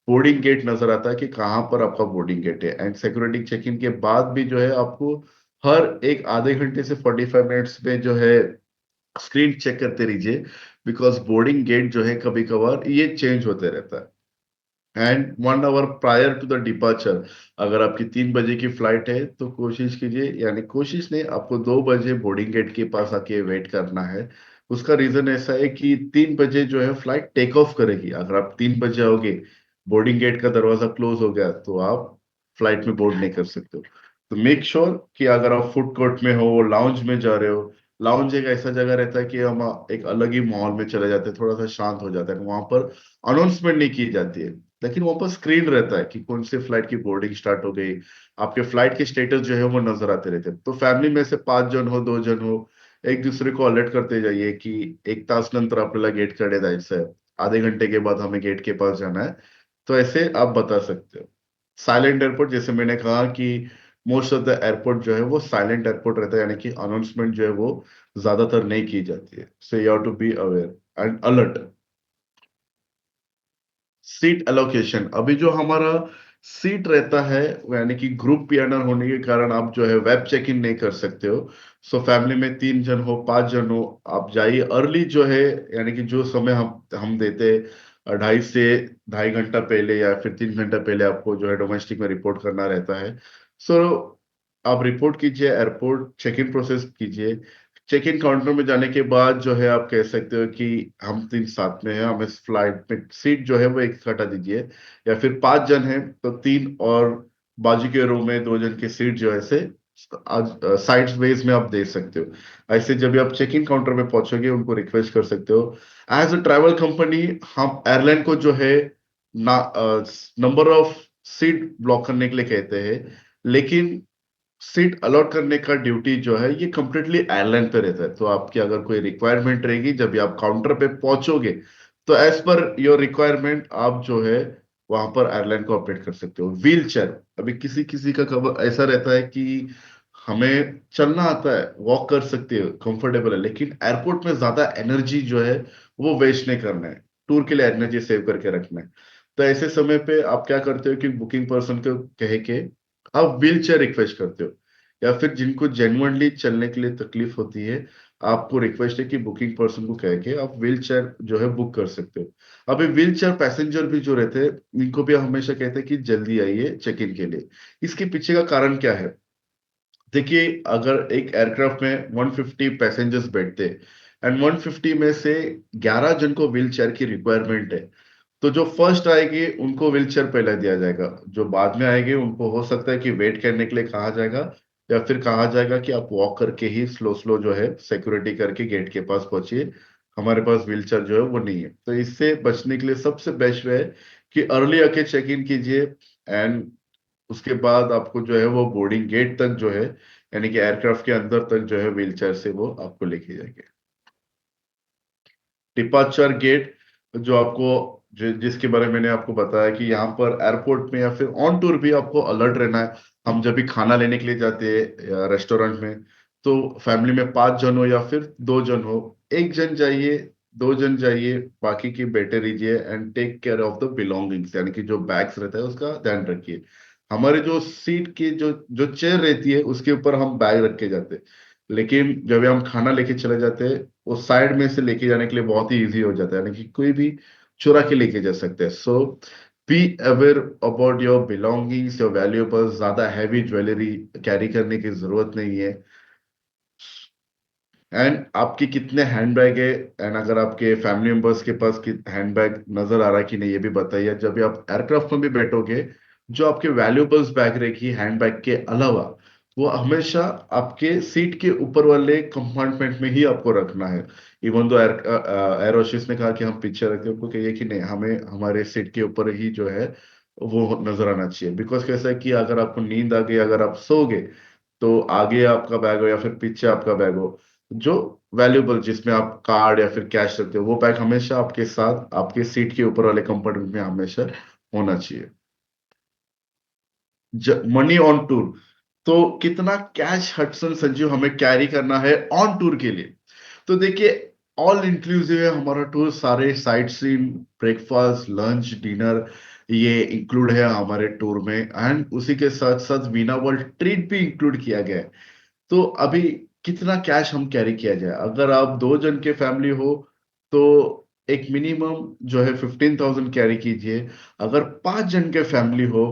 बोर्डिंग गेट नजर आता है कि कहाँ पर आपका बोर्डिंग गेट है। एंड सिक्योरिटी चेक इन के बाद भी जो है आपको हर एक आधे घंटे से 45 मिनट्स में जो है स्क्रीन चेक करते रहिए, बिकॉज बोर्डिंग गेट जो है कभी कभार ये चेंज होते रहता है। And 1 hour prior to the departure, अगर आपकी 3 बजे की फ्लाइट है, तो कोशिश कीजिए, यानी कोशिश नहीं, आपको 2 बजे बोर्डिंग गेट के पास आके वेट करना है। उसका रीजन ऐसा है कि 3 बजे जो है फ्लाइट टेक ऑफ करेगी। अगर आप 3 बजे आओगे, बोर्डिंग गेट का दरवाजा क्लोज हो गया, तो आप फ्लाइट में बोर्ड नहीं कर सकते हो। तो मेक श्योर कि अगर आप फूड कोर्ट में हो, लाउंज में जा रहे हो, लाउंज एक ऐसा जगह रहता है कि हम एक अलग ही माहौल में चले जाते हैं, थोड़ा सा शांत हो जाता है, वहां पर अनाउंसमेंट नहीं की जाती है। लेकिन वहां पर स्क्रीन रहता है कि कौन सी फ्लाइट की बोर्डिंग स्टार्ट हो गई, आपके फ्लाइट के स्टेटस जो है वो नजर आते रहते हैं। तो फॅमिली में से 5 जण हो, 2 जण हो, एक दूसरे को अलर्ट करते जाइए कि 1 तास नंतर आपल्याला गेटकडे जायचं है, आधे घंटे के बाद हमें गेट के पास जाना है। तो ऐसे आप बता सकते हो। साइलेंट एयरपोर्ट, जैसे मैंने कहा कि मोस्ट ऑफ द एयरपोर्ट जो है वो साइलेंट एयरपोर्ट रहता है, यानी कि अनाउंसमेंट जो है वो ज्यादातर नहीं की जाती है। So you have to be aware and alert. Seat allocation, अभी जो हमारा सीट रहता है, वो यानी कि ग्रुप पियानर होने के कारण आप जो है वेब चेक इन नहीं कर सकते हो। सो फैमिली में 3 जन हो, 5 जन हो, आप जाइए अर्ली जो है, यानी कि जो समय हम देते हैं, 2.5 से 2.5 घंटा पहले या फिर 3 घंटा पहले आपको जो है डोमेस्टिक में रिपोर्ट करना रहता है। सो आप रिपोर्ट कीजिए, एयरपोर्ट चेक इन प्रोसेस कीजिए। चेक इन काउंटर में जाने के बाद जो है आप कह सकते हो कि हम 3 साथ में हैं, हमें फ्लाइट में सीट जो है वो एक हटा दीजिए। या फिर 5 जन हैं, तो 3 और बाजू के रो में 2 जन की सीट जो है से आज साइड वेज में आप दे सकते हो। ऐसे जब भी आप चेक इन काउंटर में पहुंचोगे, उनको रिक्वेस्ट कर सकते हो। एज अ ट्रैवल कंपनी, हम एयरलाइन को जो है ना नंबर ऑफ सीट ब्लॉक करने के लिए कहते हैं, लेकिन सीट अलॉट करने का ड्यूटी जो है ये कंप्लीटली एयरलाइन पे रहता है। तो आपकी अगर कोई रिक्वायरमेंट रहेगी, जब भी आप काउंटर पे पहुंचोगे, तो एज पर योर रिक्वायरमेंट आप जो है वहां पर एयरलाइन को अपडेट कर सकते हो। व्हील चेयर, अभी किसी किसी का खबर ऐसा रहता है कि हमें चलना आता है, वॉक कर सकते हो, कंफर्टेबल है, लेकिन एयरपोर्ट में ज्यादा एनर्जी जो है वो वेस्ट नहीं करना है, टूर के लिए एनर्जी सेव करके रखना है। तो ऐसे समय पे आप क्या करते हो कि बुकिंग पर्सन को कह के आप व्हील चेयर रिक्वेस्ट करते हो। या फिर जिनको जेन्युइनली चलने के लिए तकलीफ होती है, आपको रिक्वेस्ट है कि बुकिंग पर्सन को कह के आप व्हील चेयर जो है बुक कर सकते हो। अभी व्हील चेयर पैसेंजर भी जो रहते हैं, इनको भी हमेशा कहते हैं कि जल्दी आइए चेक इन के लिए। इसके पीछे का कारण क्या है? देखिए, अगर एक एयरक्राफ्ट में 150 पैसेंजर्स बैठते एंड 150 में से 11 जन को व्हील चेयर की रिक्वायरमेंट है, तो जो फर्स्ट आएगी उनको व्हील चेयर पहले दिया जाएगा। जो बाद में आएंगे उनको हो सकता है कि वेट करने के लिए कहा जाएगा, या फिर कहा जाएगा कि आप वॉक करके ही स्लो स्लो जो है सिक्योरिटी करके गेट के पास पहुंचिए, हमारे पास व्हील चेयर जो है वो नहीं है। तो इससे बचने के लिए सबसे बेस्ट वे है कि अर्ली आके चेक इन कीजिए, एंड उसके बाद आपको जो है वो बोर्डिंग गेट तक जो है, यानी कि एयरक्राफ्ट के अंदर तक जो है व्हील चेयर से वो आपको लेके जाएंगे। डिपार्चर गेट जो आपको, जिसके बारे में मैंने आपको बताया कि यहाँ पर एयरपोर्ट में या फिर ऑन टूर भी आपको अलर्ट रहना है। हम जब भी खाना लेने के लिए जाते हैं रेस्टोरेंट में, तो फैमिली में 5 जन हो या फिर 2 जन हो, एक जन जाइए, 2 जन जाइए, बाकी की बैठे रहिए and take care of the belongings, यानी कि जो बैग्स रहता है उसका ध्यान रखिए। हमारे जो सीट की जो जो चेयर रहती है उसके ऊपर हम बैग रख के जाते हैं, लेकिन जब हम खाना लेके चले जाते हैं, वो साइड में से लेके जाने के लिए बहुत ही इजी हो जाता है, यानी कि कोई भी चुरा के लेके जा सकते हैं। So be aware about your belongings, your valuables. ज्यादा हैवी ज्वेलरी कैरी करने की जरूरत नहीं है। एंड आपके कितने हैंडबैग है, एंड अगर आपके फैमिली मेंबर्स के पास हैंडबैग नजर आ रहा है कि नहीं, ये भी बताइए। जब भी आप एयरक्राफ्ट में भी बैठोगे, जो आपके वैल्यूएबल्स बैग रहेगी हैंडबैग के अलावा, वो हमेशा आपके सीट के ऊपर वाले कंपार्टमेंट में ही आपको रखना है। इवन दो एयर होस्टेस ने कहा कि हम पीछे रखते हैं, उनको कहिए कि नहीं, हमें हमारे सीट के ऊपर ही जो है वो नजर आना चाहिए। बिकॉज कैसा है कि अगर आपको नींद आ गई, अगर आप सो गए, तो आगे आपका बैग हो या फिर पीछे आपका बैग हो, जो वैल्यूबल जिसमें आप कार्ड या फिर कैश रखते हो, वो बैग हमेशा आपके साथ आपके सीट के ऊपर वाले कंपार्टमेंट में हमेशा होना चाहिए। मनी ऑन टूर, तो कितना कैश हडसन संजीव हमें कैरी करना है ऑन टूर के लिए? तो देखिए, ऑल इंक्लूसिव है हमारा टूर। सारे sight seen, breakfast, lunch, dinner, ये इंक्लूड है हमारे टूर में। एंड उसी के साथ साथ वीना वर्ल्ड ट्रीट भी इंक्लूड किया गया है। तो अभी कितना कैश हम कैरी किया जाए? अगर आप 2 जन के फैमिली हो, तो एक मिनिमम जो है 15,000 कैरी कीजिए। अगर 5 जन के फैमिली हो,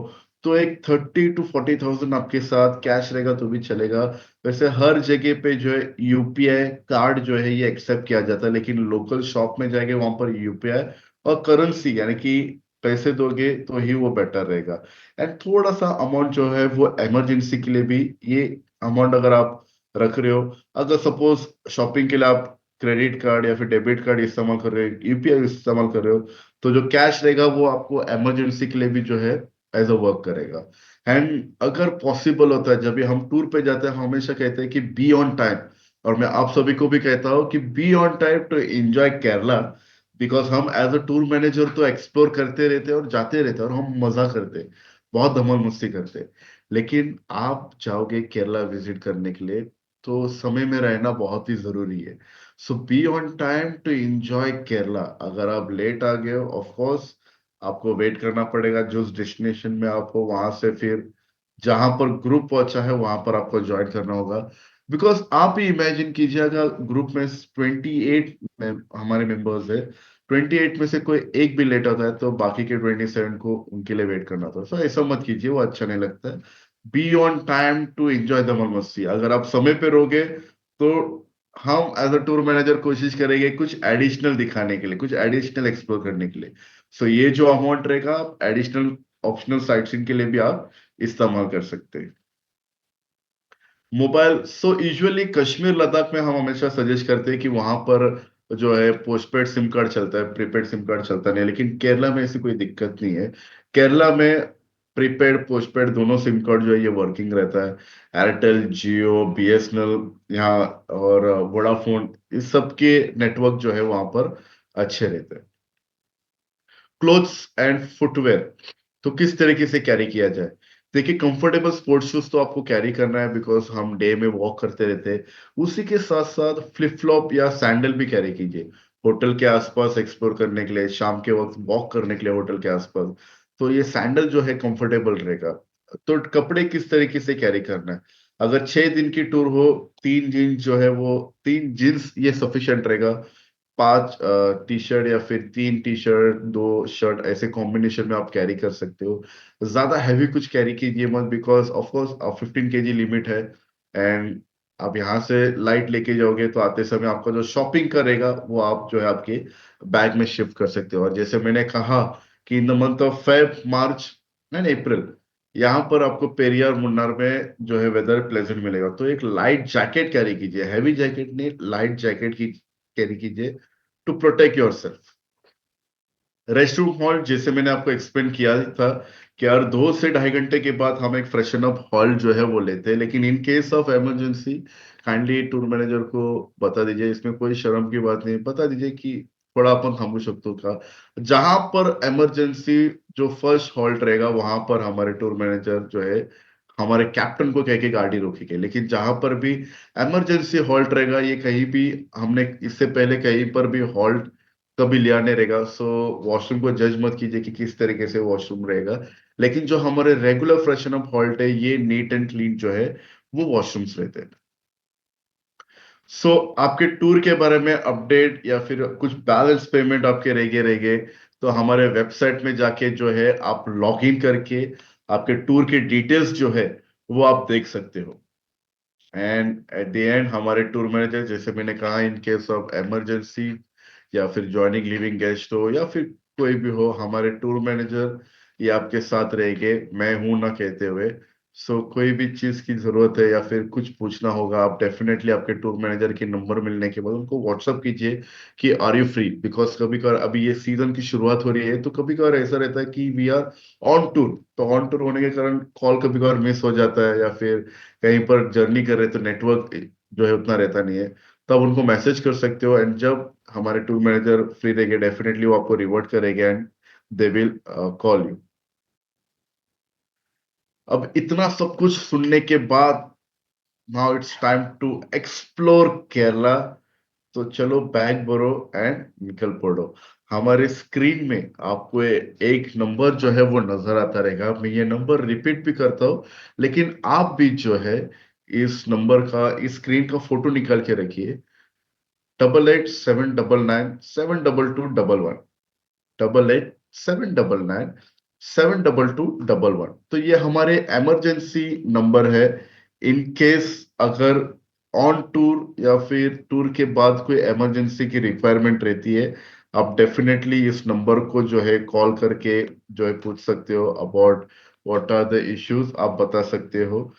तो एक 30 to 40,000 आपके साथ कैश रहेगा तो भी चलेगा। वैसे हर जगह पे जो है यूपीआई कार्ड जो है ये एक्सेप्ट किया जाता है, लेकिन लोकल शॉप में जाएंगे वहां पर यूपीआई और करेंसी, यानी कि पैसे दोगे तो ही वो बेटर रहेगा। एंड थोड़ा सा अमाउंट जो है वो इमरजेंसी के लिए भी, ये अमाउंट अगर आप रख रहे हो, अगर सपोज शॉपिंग के लिए आप क्रेडिट कार्ड या फिर डेबिट कार्ड इस्तेमाल कर रहे हो, यूपीआई इस्तेमाल कर रहे हो, तो जो कैश रहेगा वो आपको इमरजेंसी के लिए भी जो है एज अ वर्क करेगा। एंड अगर पॉसिबल होता है, जब भी हम टूर पे जाते हैं, हम हमेशा कहते हैं कि बी ऑन टाइम। और मैं आप सभी को भी कहता हूँ कि be on time to enjoy Kerala. Because हम एज अ टूर मैनेजर तो एक्सप्लोर करते रहते हैं और जाते रहते हैं और हम मजा करते हैं, बहुत धमाल मस्ती करते हैं। लेकिन आप जाओगे केरला विजिट करने के लिए, तो समय में रहना बहुत ही जरूरी है। So be on time to enjoy Kerala. अगर आप लेट आ गए हो, ऑफ कोर्स आपको वेट करना पड़ेगा जिस डेस्टिनेशन में आप हो वहां से, फिर जहां पर ग्रुप पहुंचा है वहां पर आपको ज्वाइन करना होगा। बिकॉज आप ही इमेजिन कीजिए, अगर ग्रुप में 28 में हमारे मेंबर्स है, 28 में से कोई एक भी लेट होता है, तो बाकी के 27 को उनके लिए वेट करना था। सो ऐसा मत कीजिए, वो अच्छा नहीं लगता है। Be on time to enjoy the मस्ती। अगर आप समय पे रहोगे, तो हम एज अ टूर मैनेजर कोशिश करेंगे कुछ एडिशनल दिखाने के लिए, कुछ एडिशनल एक्सप्लोर करने के लिए। सो ये जो अमाउंट रहेगा, आप एडिशनल ऑप्शनल साइट सीइंग के लिए भी आप इस्तेमाल कर सकते हैं। Mobile, so usually Kashmir Ladakh में हम हमेशा सजेस्ट करते हैं कि वहां पर जो है पोस्टपेड सिम कार्ड चलता है, प्रीपेड सिम कार्ड चलता नहीं है। लेकिन केरला में ऐसी कोई दिक्कत नहीं है। केरला में प्रीपेड पोस्टपेड दोनों सिम कार्ड जो है ये वर्किंग रहता है। एयरटेल, जियो, बीएसएनएल यहाँ और वोडाफोन, इस सब के नेटवर्क जो है वहां पर अच्छे रहते हैं। क्लोथ्स एंड फुटवेयर, तो किस तरीके से कैरी किया जाए? देखिए, कंफर्टेबल स्पोर्ट्स शूज तो आपको कैरी करना है, बिकॉज हम डे में वॉक करते रहते हैं। उसी के साथ साथ फ्लिप फ्लॉप या सैंडल भी कैरी कीजिए, होटल के आसपास एक्सप्लोर करने के लिए, शाम के वक्त वॉक करने के लिए होटल के आसपास। तो ये सैंडल जो है कंफर्टेबल रहेगा। तो कपड़े किस तरीके से कैरी करना है? अगर 6 दिन की टूर हो, 3 जीन्स जो है वो 3 जीन्स ये सफिशिएंट रहेगा। 5 टी शर्ट या फिर 3 टी शर्ट 2 शर्ट ऐसे कॉम्बिनेशन में आप कैरी कर सकते हो। ज्यादा हैवी कुछ कैरी कीजिए मत, because of course 15 kg limit है। एंड आप यहाँ से लाइट लेके जाओगे तो आते समय आपका जो शॉपिंग करेगा वो आप जो है आपके बैग में शिफ्ट कर सकते हो। और जैसे मैंने कहा कि in the month of Feb March and April यहाँ पर आपको पेरियार मुन्नार में जो है वेदर प्लेजेंट मिलेगा। तो एक लाइट जैकेट कैरी कीजिए, हैवी जैकेट नहीं, लाइट जैकेट की कैरी कीजिए to protect yourself. Rest room hall जैसे मैंने आपको एक्सप्लेन किया था कि यार 2 से ढाई घंटे के बाद हम एक फ्रेशन अप हॉल जो है वो लेते हैं, लेकिन इन case of emergency kindly tour manager को बता दीजिए, इसमें कोई शर्म की बात नहीं, बता दीजिए कि थोड़ा अपन थांबू शकतो का। जहां पर इमरजेंसी जो फर्स्ट हॉल्ट रहेगा वहां पर हमारे टूर मैनेजर जो है हमारे कैप्टन को कह के गाड़ी रोकेंगे। लेकिन जहां पर भी इमरजेंसी हॉल्ट रहेगा, ये कहीं भी हमने इससे पहले कहीं पर भी हॉल्ट कभी लिया नहीं रहेगा। सो वॉशरूम को जज मत कीजिए कि किस तरीके से वॉशरूम रहेगा, लेकिन जो हमारे रेगुलर फ्रेशन अप हॉल्ट है ये नीट एंड क्लीन जो है वो वॉशरूम्स रहते हैं। सो आपके टूर के बारे में अपडेट या फिर कुछ बैलेंस पेमेंट आपके रह गए तो हमारे वेबसाइट में जाके जो है आप लॉग इन करके आपके टूर के डिटेल्स जो है वो आप देख सकते हो। एंड एट द एंड हमारे टूर मैनेजर जैसे मैंने कहा इन केस ऑफ इमरजेंसी या फिर ज्वाइनिंग लिविंग गेस्ट हो या फिर कोई भी हो, हमारे टूर मैनेजर ये आपके साथ रहेंगे, मैं हूं ना कहते हुए। सो कोई भी चीज की जरूरत है या फिर कुछ पूछना होगा, आप डेफिनेटली आपके टूर मैनेजर के नंबर मिलने के बाद उनको व्हाट्सअप कीजिए कि आर यू फ्री। बिकॉज कभी कभार अभी ये सीजन की शुरुआत हो रही है तो कभी कभार ऐसा रहता है कि वी आर ऑन टूर, तो ऑन टूर होने के कारण कॉल कभी कभार मिस हो जाता है या फिर कहीं पर जर्नी कर रहे तो नेटवर्क जो है उतना रहता नहीं है। तब उनको मैसेज कर सकते हो, एंड जब हमारे टूर मैनेजर फ्री रहेंगे डेफिनेटली वो आपको रिवर्ट करेंगे and they will call you. अब इतना सब कुछ सुनने के बाद now it's time to explore Kerala. तो चलो बैग भरो एंड निकल पड़ो। हमारे स्क्रीन में आपको एक नंबर जो है वो नजर आता रहेगा, मैं ये नंबर रिपीट भी करता हूँ, लेकिन आप भी जो है इस नंबर का इस स्क्रीन का फोटो निकाल के रखिए। 8879972211, 8879972211। तो ये हमारे इमरजेंसी नंबर है। इन केस अगर ऑन टूर या फिर टूर के बाद कोई इमरजेंसी की रिक्वायरमेंट रहती है, आप डेफिनेटली इस नंबर को जो है कॉल करके जो है पूछ सकते हो about what are the issues, आप बता सकते हो।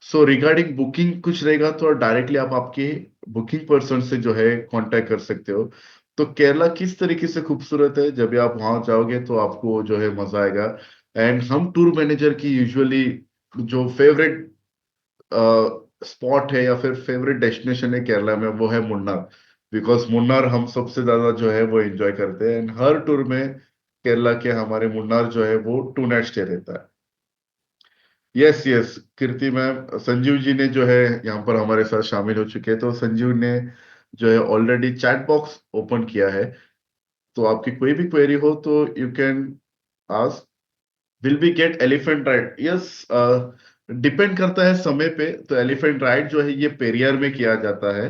सो रिगार्डिंग बुकिंग कुछ रहेगा तो डायरेक्टली आप आपके बुकिंग पर्सन से जो है कांटेक्ट कर सकते हो। तो केरला किस तरीके से खूबसूरत है, जब भी आप वहां जाओगे तो आपको जो है मजा आएगा। एंड हम टूर मैनेजर की यूजुअली जो फेवरेट स्पॉट है या फिर फेवरेट डेस्टिनेशन है केरला में वो है मुन्नार। बिकॉज मुन्नार हम सबसे ज्यादा जो है वो एंजॉय करते हैं, एंड हर टूर में केरला के हमारे मुन्नार जो है वो 2 नाइट स्टे रहता है। यस यस कीर्ति मैम, संजीव जी ने जो है यहाँ पर हमारे साथ शामिल हो चुके हैं। तो संजीव ने जो है ऑलरेडी चैट बॉक्स ओपन किया है, तो आपकी कोई भी क्वेरी हो तो you can ask. Will be get elephant ride? Yes, depend करता है समय पे। तो एलिफेंट राइड जो है ये पेरियार में किया जाता है।